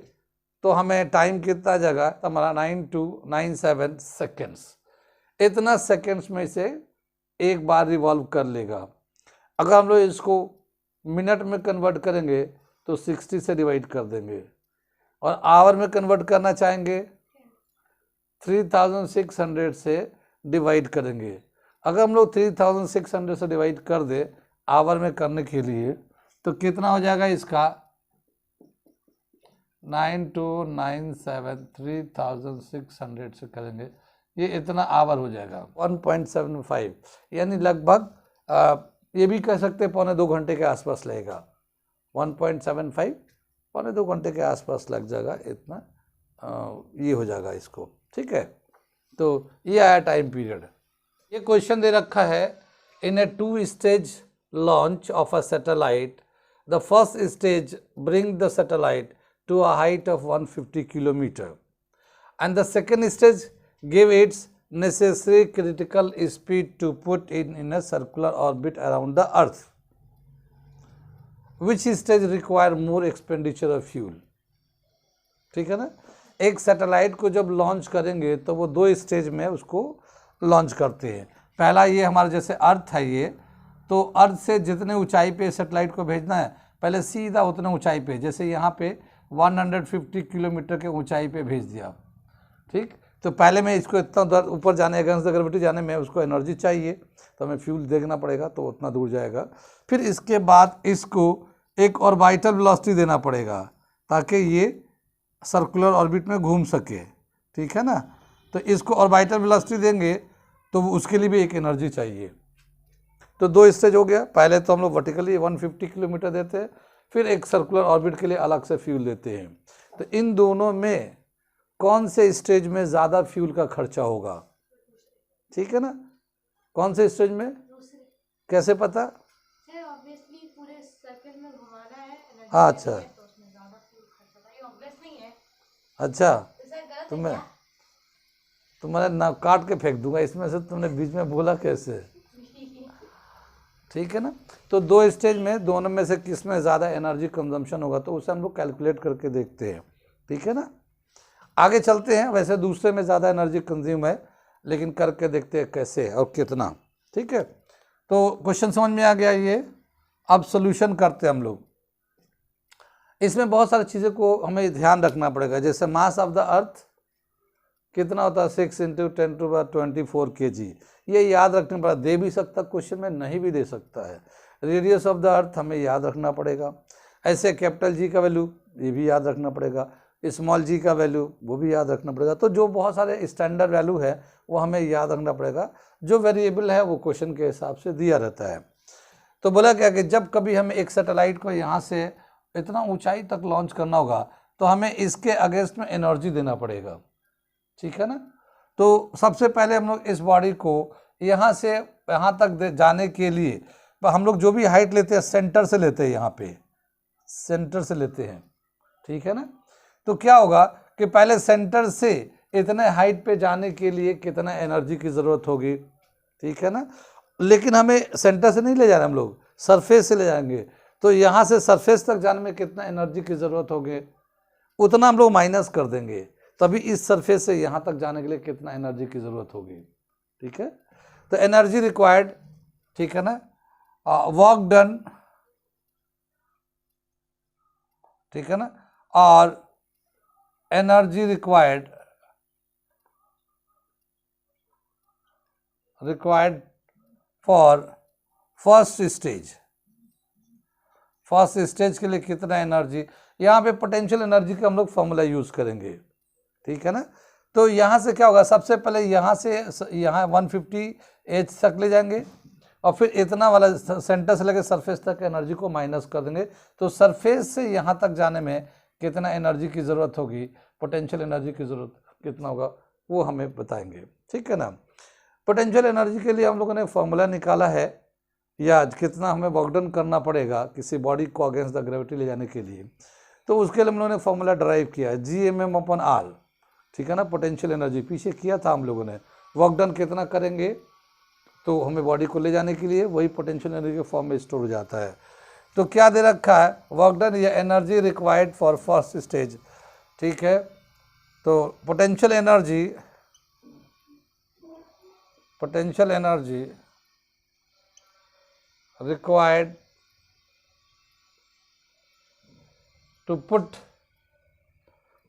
तो हमें टाइम कितना आ जाएगा, तो हमारा 9297 सेकेंड्स, इतना सेकेंड्स में से एक बार रिवॉल्व कर लेगा। अगर हम लोग इसको मिनट में कन्वर्ट करेंगे तो 60 से डिवाइड कर देंगे, और आवर में कन्वर्ट करना चाहेंगे 3600 से डिवाइड करेंगे। अगर हम लोग 3600 से डिवाइड कर दे आवर में करने के लिए तो कितना हो जाएगा इसका, 9297 3600 से करेंगे, ये इतना आवर हो जाएगा 1.75, यानी लगभग ये भी कह सकते हैं 1.25 घंटे के आसपास लगेगा, 1.75 1.25 घंटे के आसपास लग जाएगा, इतना ये हो जाएगा इसको, ठीक है। तो ये आया टाइम पीरियड। ये क्वेश्चन दे रखा है, इन ए 2 stage launch of a satellite, the first stage bring the satellite to a height of 150 kilometer, and the second stage give its necessary critical speed to put it in a circular orbit around the earth. Which stage require more expenditure of fuel? ठीक है ना, एक satellite को जब launch करेंगे तो वो 2 stage में उसको लॉन्च करते हैं। पहला ये हमारा जैसे अर्थ है ये, तो अर्थ से जितने ऊंचाई पे सैटेलाइट को भेजना है, पहले सीधा उतने ऊंचाई पे, जैसे यहाँ पे 150 किलोमीटर के ऊंचाई पे भेज दिया, ठीक। तो पहले मैं इसको इतना ऊपर जाने, अगेंस्ट द ग्रेविटी जाने में उसको एनर्जी चाहिए, तो हमें फ्यूल देखना पड़ेगा, तो उतना दूर जाएगा। फिर इसके बाद इसको एक ऑर्बिटल वेलोसिटी देना पड़ेगा ताकि ये सर्कुलर ऑर्बिट में घूम सके, ठीक है ना। तो इसको ऑर्बिटल वेलोसिटी देंगे तो उसके लिए भी एक एनर्जी चाहिए। तो 2 स्टेज हो गया, पहले तो हम लोग वर्टिकली 150 किलोमीटर देते हैं, फिर एक सर्कुलर ऑर्बिट के लिए अलग से फ्यूल देते हैं। तो इन दोनों में कौन से स्टेज में ज़्यादा फ्यूल का खर्चा होगा, ठीक है ना, कौन से स्टेज में, कैसे पता, पूरे सर्कल में घुमाना है, अच्छा अच्छा, तुम्हारे ना काट के फेंक दूंगा इसमें से, तुमने बीच में बोला कैसे, ठीक है ना। तो 2 स्टेज में दोनों में से किस में ज़्यादा एनर्जी कंजम्पशन होगा, तो उसे हम लोग कैलकुलेट करके देखते हैं, ठीक है ना। आगे चलते हैं, वैसे दूसरे में ज़्यादा एनर्जी कंज्यूम है, लेकिन करके देखते हैं कैसे और कितना, ठीक है। तो क्वेश्चन समझ में आ गया ये। अब सोल्यूशन करते हैं हम लोग। इसमें बहुत सारी चीज़ों को हमें ध्यान रखना पड़ेगा, जैसे मास ऑफ द अर्थ कितना होता है, 6 × 10⁻24 kg, ये याद रखना पड़ेगा। दे भी सकता क्वेश्चन में, नहीं भी दे सकता है। रेडियस ऑफ द अर्थ हमें याद रखना पड़ेगा। ऐसे कैपिटल जी का वैल्यू ये भी याद रखना पड़ेगा, स्मॉल जी का वैल्यू वो भी याद रखना पड़ेगा। तो जो बहुत सारे स्टैंडर्ड वैल्यू है वो हमें याद रखना पड़ेगा, जो वेरिएबल है वो क्वेश्चन के हिसाब से दिया रहता है। तो बोला क्या कि जब कभी हमें एक सैटेलाइट को यहाँ से इतना ऊंचाई तक लॉन्च करना होगा तो हमें इसके अगेंस्ट में एनर्जी देना पड़ेगा, ठीक है ना। तो सबसे पहले हम लोग इस बॉडी को यहाँ से यहाँ तक जाने के लिए हम लोग जो भी हाइट लेते हैं सेंटर से लेते हैं, यहाँ पे सेंटर से लेते हैं, ठीक है ना। तो क्या होगा कि पहले सेंटर से इतने हाइट पे जाने के लिए कितना एनर्जी की ज़रूरत होगी, ठीक है ना। लेकिन हमें सेंटर से नहीं ले जा रहे, हम लोग सरफेस से ले जाएंगे। तो यहाँ से सरफेस तक जाने में कितना एनर्जी की ज़रूरत होगी, उतना हम लोग माइनस कर देंगे, तभी इस सरफेस से यहाँ तक जाने के लिए कितना एनर्जी की ज़रूरत होगी, ठीक है। तो एनर्जी रिक्वायर्ड, ठीक है ना, वर्क डन, ठीक है ना, और energy required for first stage के लिए कितना एनर्जी, यहाँ पे पोटेंशियल एनर्जी का हम लोग फॉर्मूला यूज़ करेंगे, ठीक है ना। तो यहाँ से क्या होगा, सबसे पहले यहाँ से यहाँ 150 H तक ले जाएंगे और फिर इतना वाला सेंटर से लेकर सरफेस तक एनर्जी को माइनस कर देंगे। तो सरफेस से यहाँ तक जाने में कितना एनर्जी की ज़रूरत होगी, पोटेंशियल एनर्जी की ज़रूरत कितना होगा वो हमें बताएंगे, ठीक है ना। पोटेंशियल एनर्जी के लिए हम लोगों ने फॉर्मूला निकाला है, या कितना हमें वर्क डन करना पड़ेगा किसी बॉडी को अगेंस्ट द ग्रेविटी ले जाने के लिए, तो उसके लिए हम लोगों ने फॉर्मूला ड्राइव किया है Gmm/r, ठीक है ना। पोटेंशियल एनर्जी पीछे किया था हम लोगों ने, वर्क डन कितना करेंगे तो हमें बॉडी को ले जाने के लिए, वही पोटेंशियल एनर्जी के फॉर्म में स्टोर हो जाता है। तो क्या दे रखा है, वर्क डन या energy required for first stage, ठीक है। तो potential energy required to put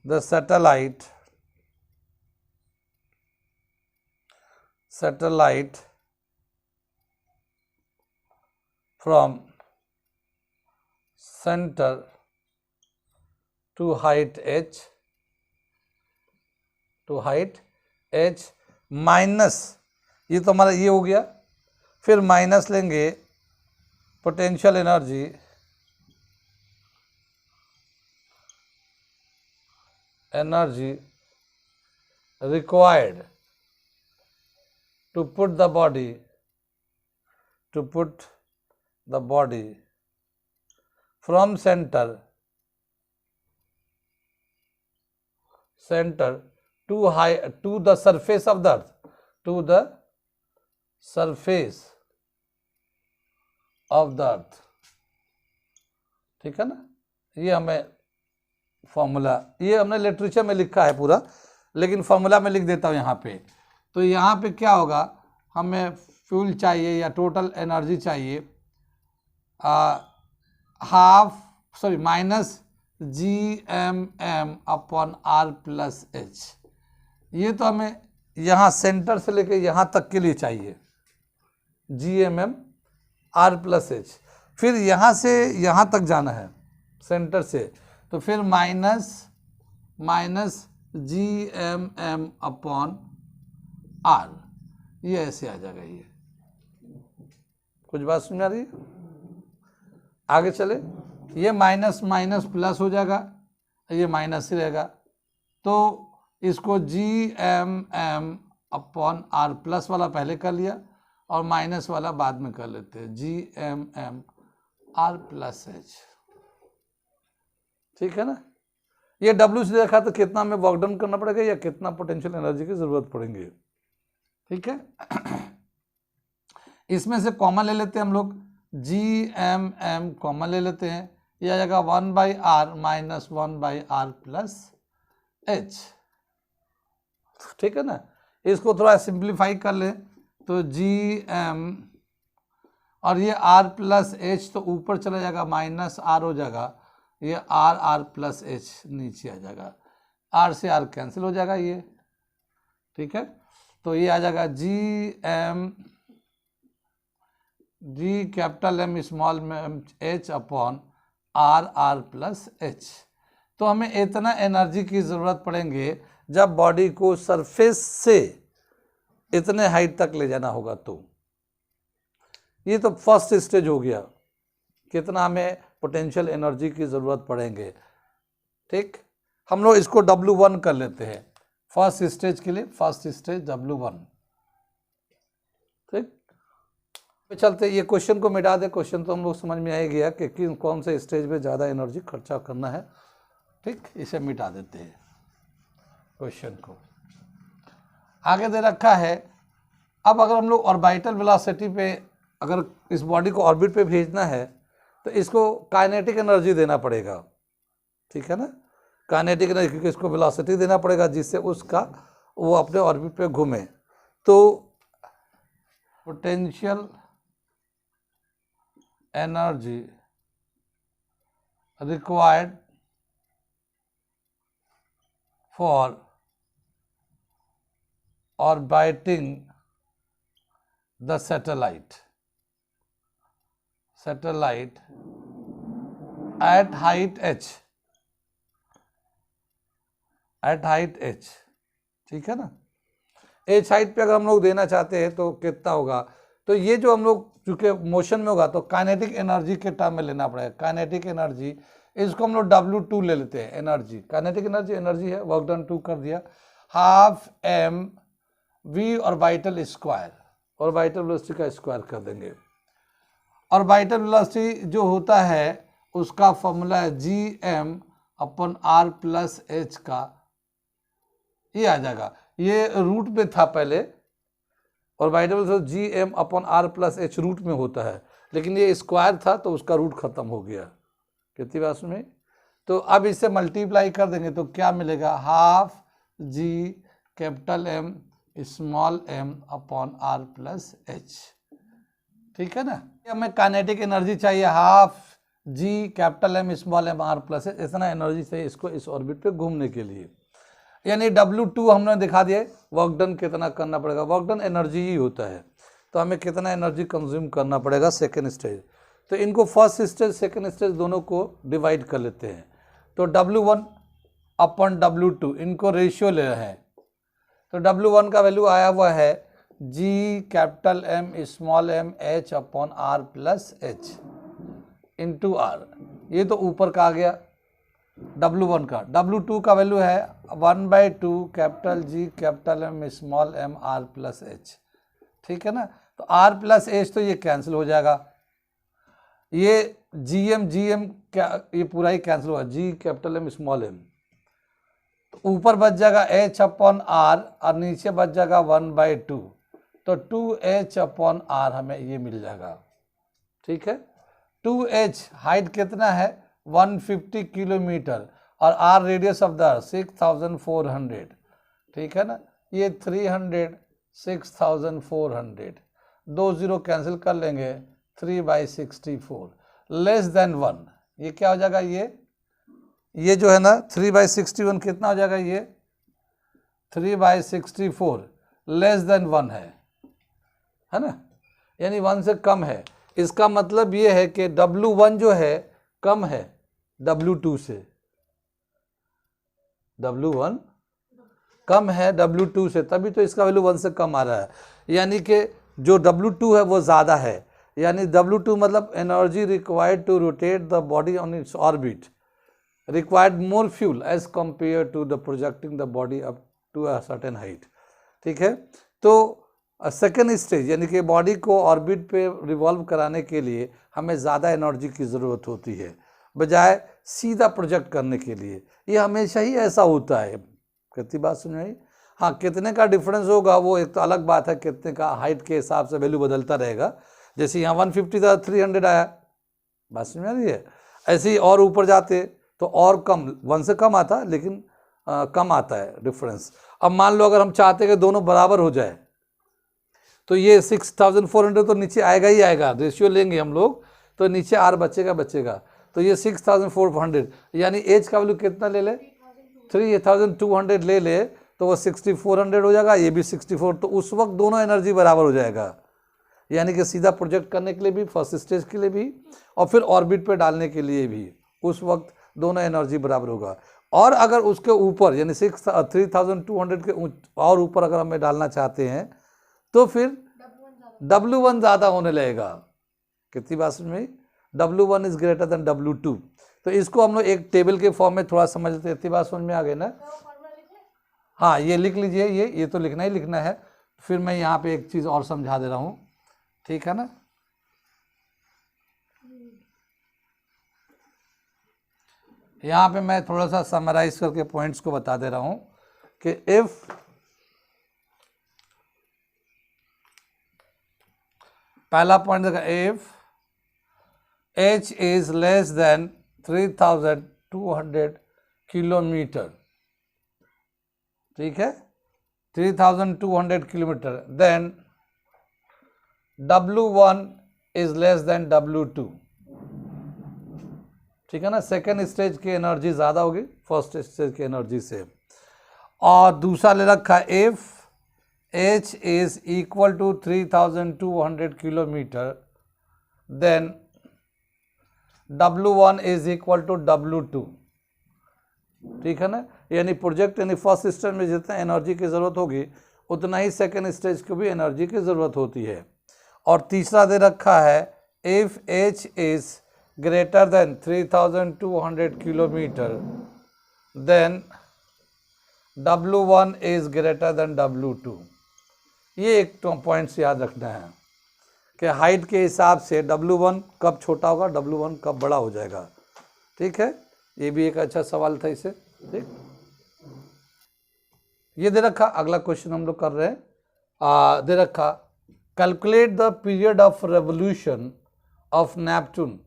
the satellite from center to height h minus, ये तो हमारा ये हो गया, फिर माइनस लेंगे potential energy required to put the body from center to the surface of the earth, ठीक है ना। ये हमें फॉर्मूला, ये हमने लिटरेचर में लिखा है पूरा, लेकिन फॉर्मूला में लिख देता हूँ यहाँ पे। तो यहाँ पे क्या होगा, हमें फ्यूल चाहिए या टोटल एनर्जी चाहिए माइनस Gmm/r+h। ये तो हमें यहाँ सेंटर से लेके यहाँ तक के लिए चाहिए Gmm/r+h, फिर यहाँ से यहाँ तक जाना है सेंटर से, तो फिर माइनस Gmm/r, ये ऐसे आ जाएगा। ये कुछ बात समझ आ रही है, आगे चले। ये माइनस माइनस प्लस हो जाएगा, ये माइनस ही रहेगा, तो इसको Gmm/r प्लस वाला पहले कर लिया और माइनस वाला बाद में कर लेते हैं, Gmm/r+h, ठीक है ना। ये W से देखा तो कितना हमें वर्क डन करना पड़ेगा या कितना पोटेंशियल एनर्जी की जरूरत पड़ेंगे, ठीक है। इसमें से कॉमन ले लेते हैं हम लोग, Gmm कॉमन ले लेते हैं, ये आ जाएगा 1/r माइनस 1/r+h, ठीक है ना। इसको थोड़ा सिंप्लीफाई कर ले तो Gm और ये r+h तो ऊपर चला जाएगा, माइनस r हो जाएगा, ये r+h नीचे आ जाएगा, r से r कैंसिल हो जाएगा ये, ठीक है। तो ये आ जाएगा Gm/h/r+h। तो हमें इतना एनर्जी की ज़रूरत पड़ेंगे जब बॉडी को सरफेस से इतने हाइट तक ले जाना होगा। तो ये तो फर्स्ट स्टेज हो गया, कितना हमें पोटेंशियल एनर्जी की ज़रूरत पड़ेंगे, ठीक। हम लोग इसको W1 कर लेते हैं फर्स्ट स्टेज के लिए, फर्स्ट स्टेज W1, ठीक। चलते ये क्वेश्चन को मिटा दे, क्वेश्चन तो हम लोग समझ में आ ही गया कि कौन से स्टेज पे ज़्यादा एनर्जी खर्चा करना है, ठीक। इसे मिटा देते हैं क्वेश्चन को। आगे दे रखा है, अब अगर हम लोग ऑर्बिटल वेलोसिटी पे अगर इस बॉडी को ऑर्बिट पे भेजना है तो इसको काइनेटिक एनर्जी देना पड़ेगा, ठीक है ना। काइनेटिक एनर्जी, क्योंकि इसको वेलोसिटी देना पड़ेगा जिससे उसका वो अपने ऑर्बिट पे घूमे। तो potential energy required for orbiting the satellite at height h, ठीक है ना। h हाइट पे अगर हम लोग देना चाहते हैं तो कितना होगा, तो ये जो हम लोग चूंकि मोशन में होगा तो काइनेटिक एनर्जी के टर्म में लेना पड़ेगा। काइनेटिक एनर्जी, इसको हम लोग W2 ले लेते हैं, एनर्जी, काइनेटिक एनर्जी है, वर्क डन 2 कर दिया। Half M V orbital square, orbital velocity का स्क्वायर कर देंगे। ऑर्बिटल वेलोसिटी जो होता है उसका फॉर्मूला है G M upon R plus H का, ये आ जाएगा। ये रूट में था पहले, orbital velocity G M upon R plus H root में होता है, लेकिन ये स्क्वायर था तो उसका रूट खत्म हो गया। कितनी बात में? तो अब इसे मल्टीप्लाई कर देंगे तो क्या मिलेगा, half G capital M small M upon R plus H. ठीक है ना। हमें काइनेटिक एनर्जी चाहिए half G capital M small M R plus H, इतना एनर्जी चाहिए इसको इस ऑर्बिट पे घूमने के लिए। यानी W2 हमने दिखा दिया, वर्क डन कितना करना पड़ेगा, वर्क डन एनर्जी ही होता है, तो हमें कितना एनर्जी कंज्यूम करना पड़ेगा सेकेंड स्टेज। तो इनको फर्स्ट स्टेज सेकेंड स्टेज दोनों को डिवाइड कर लेते हैं, तो W1 अपन W2 इनको रेशियो ले रहे हैं, तो W1 का वैल्यू आया हुआ है G capital M small M H upon R plus H into R, ये तो ऊपर का आ गया W1 का। W2 का वैल्यू है 1/2 capital G capital M small M R plus H. ठीक है ना। तो आर प्लस एच तो ये कैंसिल हो जाएगा, ये जी एम क्या ये पूरा ही कैंसिल हुआ, जी कैपिटल एम स्मॉल एम, तो ऊपर बच जाएगा एच अपॉन आर और नीचे बच जाएगा 1/2, तो 2h अपॉन आर हमें ये मिल जाएगा। ठीक है। 2h हाइट कितना है 150 किलोमीटर और R radius of the earth 6400। ठीक है ना। ये 300 6400, 2 0 कैंसिल कर लेंगे, 3/64 लेस देन 1, ये क्या हो जाएगा, ये जो है ना 3/61 कितना हो जाएगा, ये 3/64 लेस देन 1 है ना, यानी 1 से कम है। इसका मतलब ये है कि W1 जो है कम है W2 से, W1 कम है W2 से, तभी तो इसका वैल्यू 1 से कम आ रहा है। यानी कि जो W2 है वो ज़्यादा है, यानी W2 मतलब energy required to rotate the body on its orbit required more fuel as compare to the projecting the body up to a certain height. ठीक है। तो सेकेंड स्टेज यानी कि बॉडी को ऑर्बिट पे रिवॉल्व कराने के लिए हमें ज़्यादा एनर्जी की ज़रूरत होती है बजाय सीधा प्रोजेक्ट करने के लिए। ये हमेशा ही ऐसा होता है। कितनी बात सुन रही? हाँ, कितने का डिफरेंस होगा वो एक तो अलग बात है, कितने का हाइट के हिसाब से वैल्यू बदलता रहेगा। जैसे यहाँ 150 था 300 आया, बात सुन रही है। ऐसे ही और ऊपर जाते तो और कम, 1 से कम आता, लेकिन कम आता है डिफरेंस। अब मान लो अगर हम चाहते हैं कि दोनों बराबर हो जाए तो ये 6400 तो नीचे आएगा ही आएगा, रेशियो लेंगे हम लोग तो नीचे आर बचेगा, तो ये 6400, यानी एज का वैल्यू कितना ले ले 3200 ले ले तो वो 6400 हो जाएगा, ये भी 64, तो उस वक्त दोनों एनर्जी बराबर हो जाएगा। यानी कि सीधा प्रोजेक्ट करने के लिए भी, फर्स्ट स्टेज के लिए भी और फिर ऑर्बिट पे डालने के लिए भी उस वक्त दोनों एनर्जी बराबर होगा। और अगर उसके ऊपर यानी 3200 के और ऊपर अगर हमें डालना चाहते हैं तो फिर W1 ज़्यादा होने लगेगा। कितनी बात में W1 is greater than W2। तो इसको हम लोग एक टेबल के फॉर्म में थोड़ा समझ लेते हैं। इतनी बात समझ में आ गई ना? हाँ, ये लिख लीजिए, ये तो लिखना ही लिखना है। फिर मैं यहाँ पे एक चीज़ और समझा दे रहा हूँ, ठीक है ना। यहाँ पे मैं थोड़ा सा समराइज करके पॉइंट्स को बता दे रहा हूँ कि इफ पहला पॉइंट देखा, if h is less than 3200 kilometre, ठीक है, 3200 kilometre, then W1 is less than W2, ठीक है ना। सेकेंड स्टेज की एनर्जी ज़्यादा होगी फर्स्ट स्टेज की एनर्जी से। और दूसरा ले रखा है if h is equal to 3200 kilometre, then W1 is equal to W2, ठीक है ना। यानी प्रोजेक्ट यानी फर्स्ट स्टेज में जितना एनर्जी की ज़रूरत होगी उतना ही सेकेंड स्टेज को भी एनर्जी की ज़रूरत होती है। और तीसरा दे रखा है if h is greater than 3200 kilometre, then W1 is greater than W2। ये एक पॉइंट्स याद रखना है कि हाइट के हिसाब से W1 कब छोटा होगा, W1 कब बड़ा हो जाएगा। ठीक है, ये भी एक अच्छा सवाल था इसे। ठीक, ये दे रखा। अगला क्वेश्चन हम लोग कर रहे हैं, दे रखा calculate the period of revolution of Neptune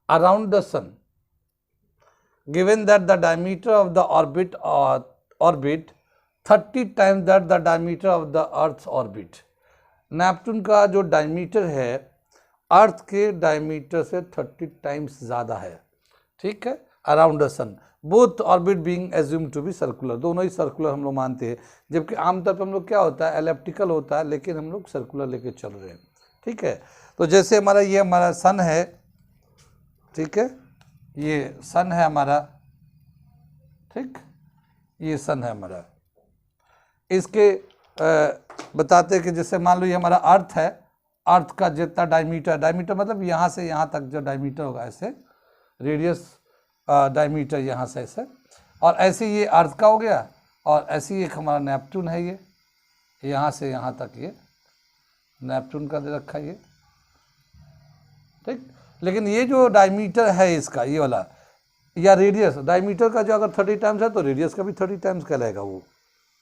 around the sun given that the diameter of the orbit 30 times that the diameter of the earth orbit. Neptune का जो डायमीटर है अर्थ के डायमीटर से 30 टाइम्स ज़्यादा है। ठीक है, around the sun, both orbit being assume to be circular, दोनों ही सर्कुलर हम लोग मानते हैं, जबकि आमतौर पर हम लोग क्या होता है एलिप्टिकल होता है, लेकिन हम लोग सर्कुलर लेके चल रहे हैं। ठीक है, तो जैसे हमारा ये हमारा सन है, ठीक है, ये सन है हमारा, ठीक, ये सन है हमारा। इसके बताते हैं कि जैसे मान लो ये हमारा अर्थ है, अर्थ का जितना डायमीटर, डायमीटर मतलब यहाँ से यहाँ तक जो डायमीटर होगा ऐसे, रेडियस डायमीटर यहाँ से ऐसे, और ऐसे ये अर्थ का हो गया, और ऐसे ही एक हमारा नेपच्यून है, ये यहाँ से यहाँ तक ये नेपच्यून का दे रखा ये। ठीक, लेकिन ये जो डायमीटर है इसका ये वाला, या रेडियस, डायमीटर का जो अगर 30 टाइम्स है तो रेडियस का भी 30 टाइम्स कहलाएगा वो।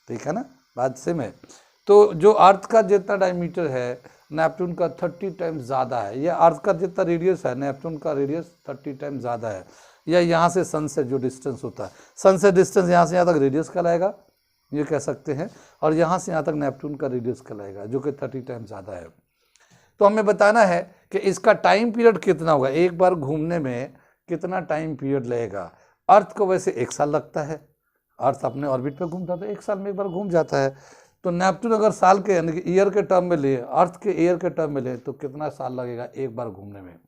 ठीक है ना, बात सेम है। तो जो अर्थ का जितना डायमीटर है नेपच्यून का 30 टाइम्स ज़्यादा है, या अर्थ का जितना रेडियस है नेपच्यून का रेडियस 30 टाइम्स ज़्यादा है, या यहाँ से सन से जो डिस्टेंस होता है, सन से डिस्टेंस यहाँ से यहाँ तक रेडियस कहलाएगा, ये कह सकते हैं, और यहाँ से यहाँ तक नेपच्यून का रेडियस कहलाएगा जो कि 30 टाइम्स ज़्यादा है। तो हमें बताना है कि इसका टाइम पीरियड कितना होगा, एक बार घूमने में कितना टाइम पीरियड लगेगा। अर्थ को वैसे 1 साल लगता है, अर्थ अपने ऑर्बिट पे घूमता है तो 1 साल में एक बार घूम जाता है। तो नेपच्यून अगर साल के यानी कि ईयर के टर्म में ले, अर्थ के ईयर के टर्म में ले, तो कितना साल लगेगा एक बार घूमने में।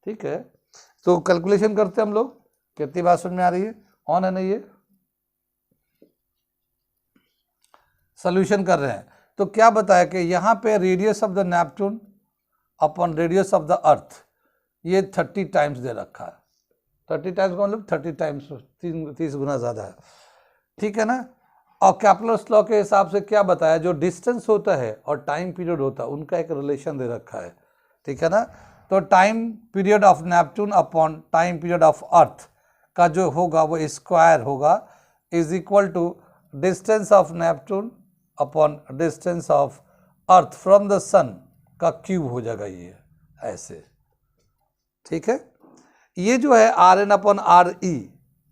ठीक है, तो कैलकुलेशन करते हैं हम लोग। कितनी बात समझ में आ रही है, ऑन है ना, ये सोल्यूशन कर रहे हैं। तो क्या बताया कि यहाँ पे radius of the Neptune upon radius of the अर्थ ये 30 टाइम्स दे रखा है। 30 टाइम्स का मतलब 30 टाइम्स 30 गुना ज़्यादा है। ठीक है ना, और कैप्लर्स लॉ के हिसाब से क्या बताया, जो डिस्टेंस होता है और टाइम पीरियड होता है उनका एक रिलेशन दे रखा है। ठीक है ना, तो time period of Neptune upon time period of earth का जो होगा वो स्क्वायर होगा, is equal to distance of Neptune upon distance of earth from the sun का क्यूब हो जाएगा ये ऐसे। ठीक है, ये जो है RN अपॉन RE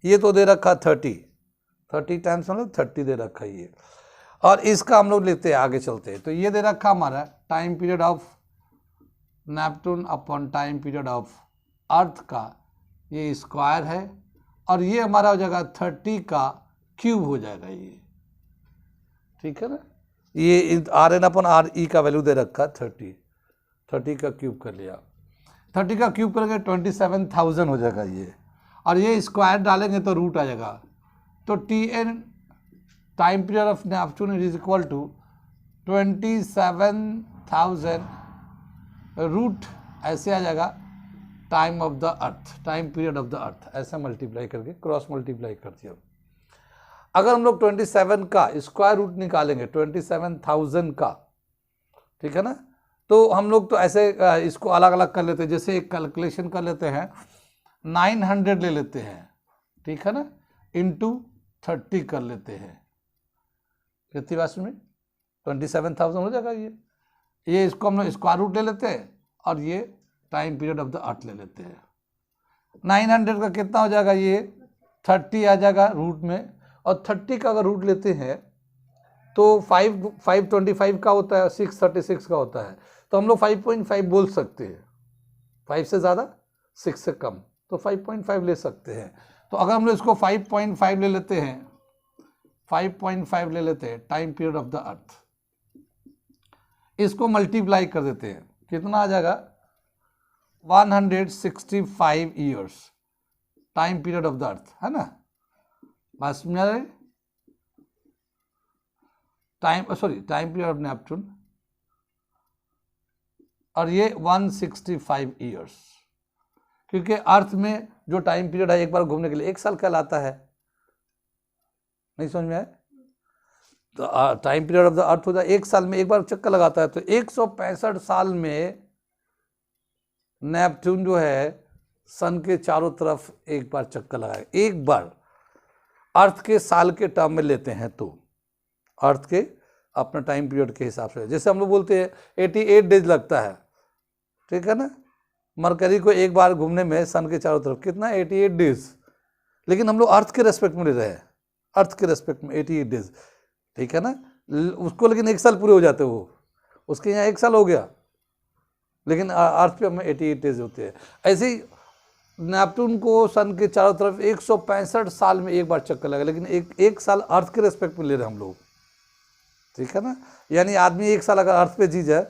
ये तो दे रखा 30 टाइम्स मतलब 30 दे रखा ये, और इसका हम लोग लेते हैं आगे चलते हैं। तो ये दे रखा हमारा time period of Neptune upon time period of earth का ये स्क्वायर है, और ये हमारा हो जाएगा 30 का क्यूब हो जाएगा ये। ठीक है ना, ये RN अपॉन RE का वैल्यू दे रखा 30 का क्यूब कर लिया, 30 का क्यूब करेंगे 27,000 हो जाएगा ये, और ये स्क्वायर डालेंगे तो रूट आ जाएगा। तो TN time period of Neptune is equal to 27,000 root ऐसे आ जाएगा time of the earth, time period of the earth, ऐसा मल्टीप्लाई करके क्रॉस मल्टीप्लाई कर दिया। अगर हम लोग 27 का स्क्वायर रूट निकालेंगे 27,000 का, ठीक है ना, तो हम लोग तो ऐसे इसको अलग अलग कर लेते हैं। जैसे एक कैलकुलेशन कर लेते हैं, 900 ले लेते हैं, ठीक है ना, इंटू 30 कर लेते हैं। कितनी बात में 27,000 हो जाएगा ये इसको हम लोग स्क्वायर रूट ले लेते हैं, और ये टाइम पीरियड ऑफ द अर्थ ले लेते हैं। 900 का कितना हो जाएगा, ये 30 आ जाएगा रूट में, और 30 का अगर रूट लेते हैं तो 525 का होता है, 636 का होता है, तो हम लोग 5.5 बोल सकते हैं। 5 से ज़्यादा 6 से कम तो 5.5 ले सकते हैं। तो अगर हम लोग इसको 5.5 ले लेते हैं, 5.5 ले लेते हैं टाइम पीरियड ऑफ द अर्थ, इसको मल्टीप्लाई कर देते हैं, कितना आ जाएगा 165 years time period of the अर्थ, है ना। बात समझ आ रही, टाइम पीरियड ऑफ नेपच्यून, और ये 165 ईयर्स, क्योंकि अर्थ में जो टाइम पीरियड है एक बार घूमने के लिए 1 साल कहलाता है, नहीं समझ में आया? तो टाइम पीरियड ऑफ द अर्थ हो जाए, 1 साल में एक बार चक्कर लगाता है, तो 165 साल में नेपच्यून जो है सन के चारों तरफ एक बार चक्कर लगाए, एक बार अर्थ के साल के टर्म में लेते हैं तो अर्थ के अपना टाइम पीरियड के हिसाब से, जैसे हम लोग बोलते हैं 88 डेज लगता है, ठीक है ना। मरकरी को एक बार घूमने में सन के चारों तरफ कितना 88 डेज, लेकिन हम लोग अर्थ के रेस्पेक्ट में ले रहे हैं, अर्थ के रेस्पेक्ट में 88 डेज, ठीक है ना। उसको लेकिन 1 साल पूरे हो जाते वो, उसके यहाँ 1 साल हो गया, लेकिन अर्थ पे हमें 88 डेज होते हैं। ऐसे ही नेपट्टून को सन के चारों तरफ 165 साल में एक बार चक्कर लगा, लेकिन एक साल अर्थ के रेस्पेक्ट में ले रहे हैं हम लोग, ठीक है ना। यानी आदमी 1 साल अगर अर्थ पे जी जाए,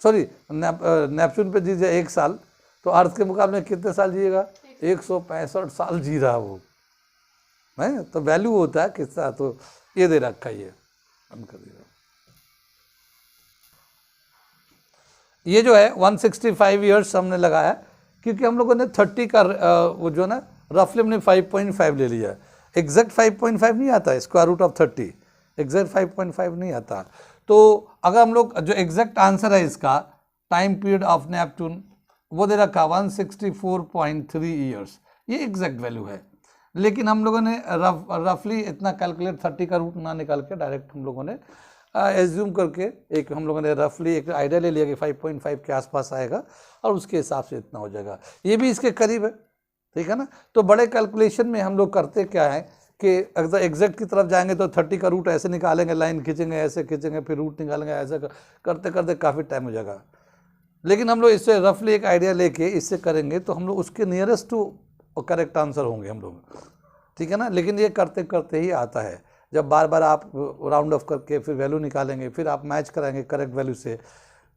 सॉरी नेपच्यून पे जी जाए 1 साल, तो अर्थ के मुकाबले में कितने साल जिएगा? 165 साल जी रहा वो, है तो वैल्यू होता है किसका, तो ये दे रखा ये बंद कर दिया। ये जो है 165 ईयर्स हमने लगाया, क्योंकि हम लोगों ने 30 का वो जो ना रफली हमने 5.5 ले लिया, एग्जैक्ट 5.5 नहीं आता, स्क्वायर रूट ऑफ 30 एग्जैक्ट 5.5 नहीं आता। तो अगर हम लोग जो एग्जैक्ट आंसर है इसका टाइम पीरियड ऑफ नेपट्टून वो दे रखा 164.3 ईयर्स, ये एग्जैक्ट वैल्यू है, लेकिन हम लोगों ने रफली इतना कैलकुलेट 30 का रूट ना निकाल के डायरेक्ट हम लोगों ने एज्यूम करके एक हम लोगों ने रफली एक आइडिया ले लिया कि 5.5 के आसपास आएगा और उसके हिसाब से इतना हो जाएगा, ये भी इसके करीब है, ठीक है ना। तो बड़े कैलकुलेशन में हम लोग करते क्या है कि अगर एग्जैक्ट की तरफ जाएंगे तो 30 का रूट ऐसे निकालेंगे, लाइन खींचेंगे, ऐसे खींचेंगे, फिर रूट निकालेंगे, ऐसे करते करते काफ़ी टाइम हो जाएगा। लेकिन हम लोग इससे रफली एक आइडिया लेके इससे करेंगे तो हम लोग उसके नियरेस्ट टू करेक्ट आंसर होंगे हम लोग, ठीक है ना। लेकिन ये करते करते ही आता है, जब बार बार आप राउंड ऑफ करके फिर वैल्यू निकालेंगे, फिर आप मैच कराएंगे करेक्ट वैल्यू से,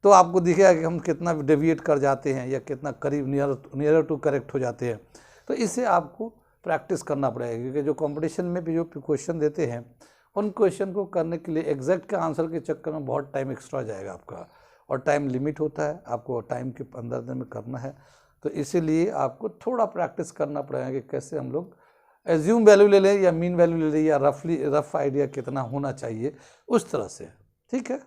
तो आपको दिखेगा कि हम कितना डेविएट कर जाते हैं या कितना करीब नियर टू करेक्ट हो जाते हैं। तो इससे आपको प्रैक्टिस करना पड़ेगा, क्योंकि जो कंपटीशन में भी जो क्वेश्चन देते हैं उन क्वेश्चन को करने के लिए एग्जैक्ट का आंसर के चक्कर में बहुत टाइम एक्स्ट्रा जाएगा आपका, और टाइम लिमिट होता है, आपको टाइम के अंदर में करना है। तो इसीलिए आपको थोड़ा प्रैक्टिस करना पड़ेगा कि कैसे हम लोग एज्यूम वैल्यू ले लें या मीन वैल्यू ले लें या रफ आइडिया कितना होना चाहिए उस तरह से, ठीक है।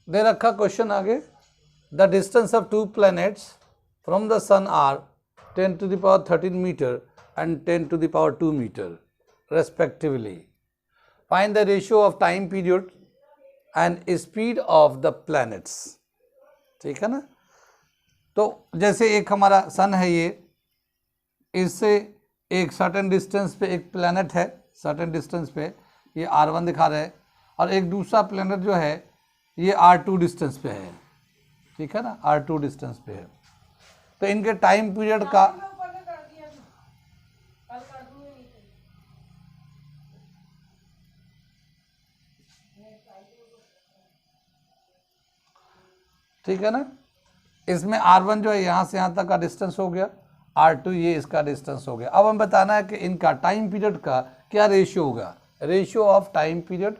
दे रखा क्वेश्चन आगे, the distance of 2 planets from the sun are 10 to the power 13 meter and 10 to the power 2 meter respectively. Find the ratio of time period and speed of the planets. ठीक है ना। तो जैसे एक हमारा सन है, ये इससे एक सर्टेन डिस्टेंस पे एक प्लैनेट है, सर्टेन डिस्टेंस पे ये R1 दिखा रहा है, और एक दूसरा प्लैनेट जो है ये R2 डिस्टेंस पे है, ठीक है ना, R2 डिस्टेंस पे है। तो इनके टाइम पीरियड का ठीक है ना, इसमें R1 जो है यहाँ से यहाँ तक का डिस्टेंस हो गया, R2 ये इसका डिस्टेंस हो गया। अब हम बताना है कि इनका टाइम पीरियड का क्या रेशियो होगा, ratio of time period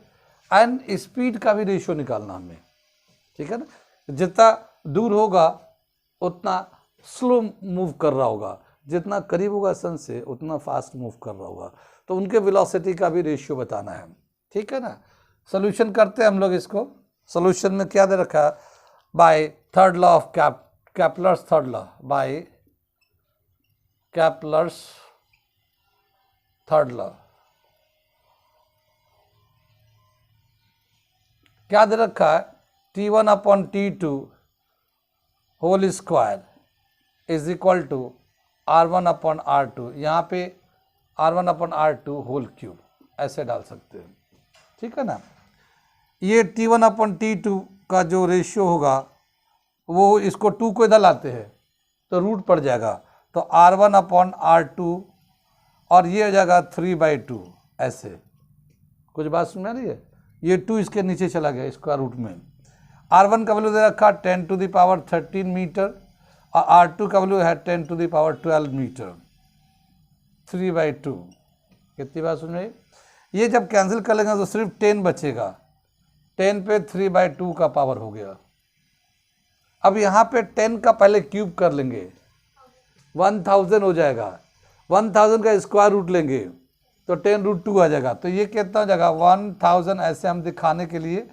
and speed का भी रेशियो निकालना हमें, ठीक है ना। जितना दूर होगा उतना स्लो मूव कर रहा होगा, जितना करीब होगा सन से उतना फास्ट मूव कर रहा होगा, तो उनके वेलोसिटी का भी रेशियो बताना है, ठीक है ना। सोल्यूशन करते हैं हम लोग इसको। सोल्यूशन में क्या दे रखा है, by third law of Kepler's third law, by Kepler's third law क्या दे रखा है, T1 upon T2 whole square is equal to R1 upon R2, यहाँ पे R1 upon R2 whole cube ऐसे डाल सकते हैं, ठीक है ना। ये T1 अपॉन T2 का जो रेशियो होगा वो इसको 2 को इधर लाते हैं तो रूट पड़ जाएगा, तो R1 अपॉन R2 और ये हो जाएगा 3/2 ऐसे। कुछ बात सुन में आ रही है, ये 2 इसके नीचे चला गया स्क्वायर रूट में। R1 का वैल्यू दे रखा 10 to the power 13 मीटर और R2 का वैल्यू है 10 to the power 12 मीटर, 3/2। कितनी बात सुन रही, ये जब कैंसिल कर लेंगे तो सिर्फ 10 बचेगा, 10 पे 3/2 का पावर हो गया। अब यहाँ पे 10 का पहले क्यूब कर लेंगे, 1000 हो जाएगा, 1000 का स्क्वायर रूट लेंगे तो 10√2 आ जाएगा। तो ये कितना हो जाएगा 1000, ऐसे हम दिखाने के लिए,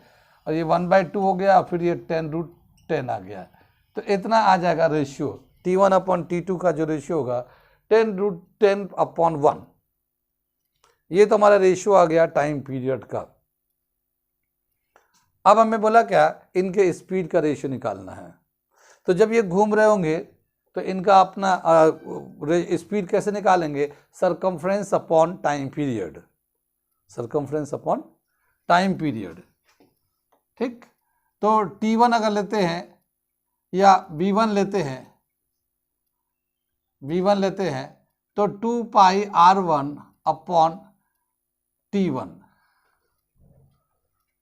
और ये 1/2 हो गया, फिर ये 10√10 आ गया। तो इतना आ जाएगा रेशियो, T1/T2 का जो रेशियो होगा 10√10/1। ये तो हमारा रेशियो आ गया टाइम पीरियड का। अब हमें बोला क्या, इनके स्पीड का रेशियो निकालना है। तो जब ये घूम रहे होंगे तो इनका अपना स्पीड कैसे निकालेंगे, circumference upon time period, circumference upon time period. ठीक, तो T1 अगर लेते हैं या V1 लेते हैं, V1 लेते हैं तो 2πr1/T1,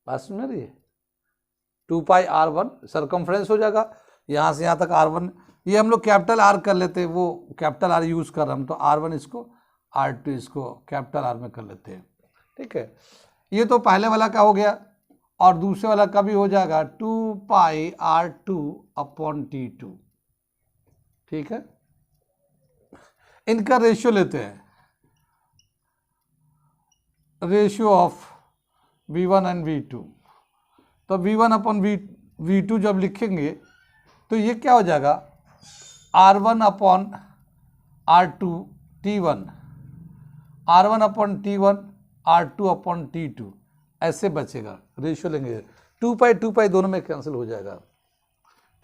बात सुन रही है, 2πr1 सरकमफ्रेंस हो जाएगा, यहाँ से यहाँ तक R1, ये हम लोग कैपिटल R कर लेते हैं, वो कैपिटल R यूज़ कर रहे हम, तो R1 इसको, R2 इसको कैपिटल R में कर लेते हैं। ठीक है, ये तो पहले वाला का हो गया, और दूसरे वाला का भी हो जाएगा 2πr2/T2। ठीक है, इनका रेशियो लेते हैं, ratio of V1 and V2। तो V1/V2 जब लिखेंगे तो ये क्या हो जाएगा R1/R2T1, R1/T1, R2/T2, ऐसे बचेगा, रेशियो लेंगे, 2π दोनों में कैंसिल हो जाएगा।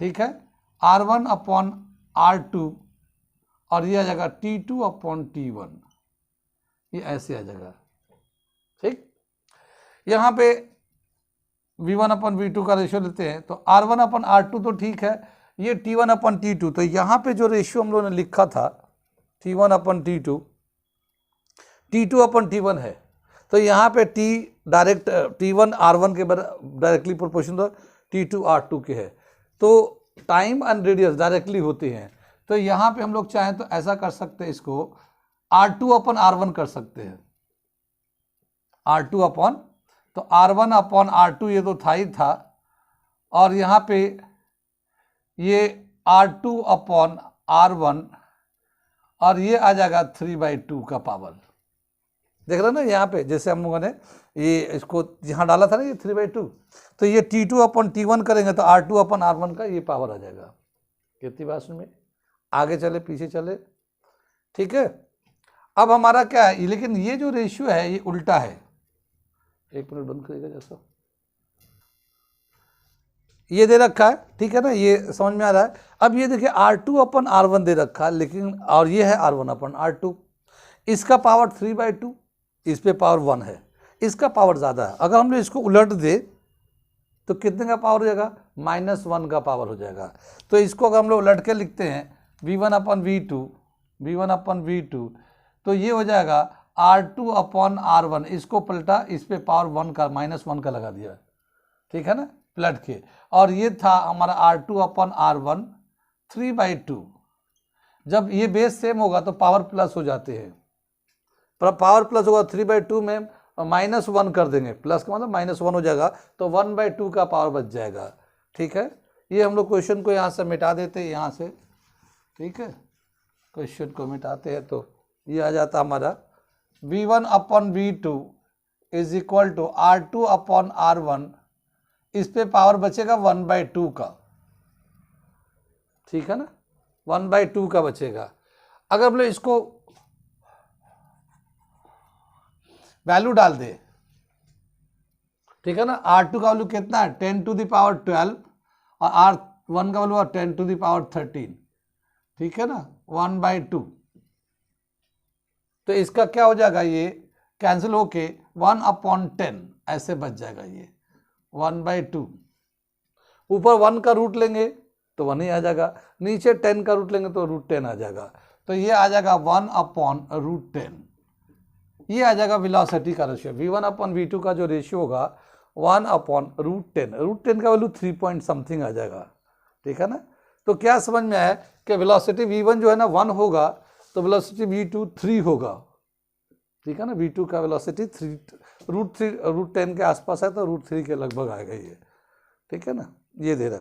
ठीक है, R1/R2 और ये आ जाएगा T2/T1, ये ऐसे आ जाएगा। ठीक, यहाँ पे V1/V2 का रेशियो लेते हैं, तो R1/R2 तो ठीक है, ये T1/T2, तो यहाँ पे जो रेशियो हम लोगों ने लिखा था T1/T2, T2/T1 है, तो यहाँ पे T डायरेक्ट T1 R1 के डायरेक्टली प्रोपोर्शनल T2 R2 के है, तो टाइम एंड रेडियस डायरेक्टली होते हैं। तो यहाँ पे हम लोग चाहें तो ऐसा कर सकते हैं, इसको R2/R1 कर सकते हैं, R2 तो R1/R2 ये तो था ही था, और यहाँ पे ये R2/R1, और ये आ जाएगा 3/2 का पावर। देख रहे ना यहाँ पे, जैसे हम लोगों ने ये इसको यहाँ डाला था ना, ये 3/2, तो ये T2/T1 करेंगे तो R2/R1 का ये पावर आ जाएगा। कितनी बात सुन में, आगे चले पीछे चले। ठीक है, अब हमारा क्या है, लेकिन ये जो रेशियो है ये उल्टा है, एक मिनट बंद करेगा जैसा, ये दे रखा है, ठीक है ना, ये समझ में आ रहा है। अब ये देखिए R2/R1 दे रखा है, लेकिन और ये है R1/R2, इसका पावर 3/2, इस पे पावर 1 है, इसका पावर ज़्यादा है। अगर हम लोग इसको उलट दे तो कितने का पावर हो जाएगा, -1 का पावर हो जाएगा। तो इसको अगर हम लोग उलट के लिखते हैं V1/V2, तो ये हो जाएगा R2/R1, इसको पलटा, इस पे पावर 1 का -1 का लगा दिया, ठीक है ना, पलट के, और ये था हमारा R2/R1 3/2। जब ये बेस सेम होगा तो पावर प्लस हो जाते हैं, पर पावर प्लस होगा 3/2 में -1 कर देंगे, प्लस का मतलब -1 हो जाएगा, तो 1/2 का पावर बच जाएगा। ठीक है, ये हम लोग क्वेश्चन को यहाँ से मिटा देते हैं, यहाँ से, ठीक है, क्वेश्चन को मिटाते हैं तो ये आ जाता हमारा V1/V2 is equal to R2/R1, इस पे पावर बचेगा 1/2 का, ठीक है ना, 1/2 का बचेगा। अगर हम लोग इसको वैल्यू डाल दे, ठीक है ना, R2 का वैल्यू कितना है 10⁻12 और R1 का वैल्यू 10⁻13, ठीक है ना, 1/2, तो इसका क्या हो जाएगा, ये कैंसिल होके 1/10 ऐसे बच जाएगा, ये 1/2, ऊपर 1 का रूट लेंगे तो 1 ही आ जाएगा, नीचे 10 का रूट लेंगे तो √10 आ जाएगा, तो ये आ जाएगा 1/√10, ये आ जाएगा वेलोसिटी का रेशियो। V1/V2 का जो रेशियो होगा 1/√10, √10 का वैल्यू 3 पॉइंट समथिंग आ जाएगा, ठीक है ना। तो क्या समझ में आया कि वेलोसिटी V1 जो है ना 1 होगा, तो वेलोसिटी V2 3 होगा, ठीक है ना, V2 का वेलोसिटी 3 √10 के आसपास है, तो √3 के लगभग आएगा ये, ठीक है ना, ये दे रहा है।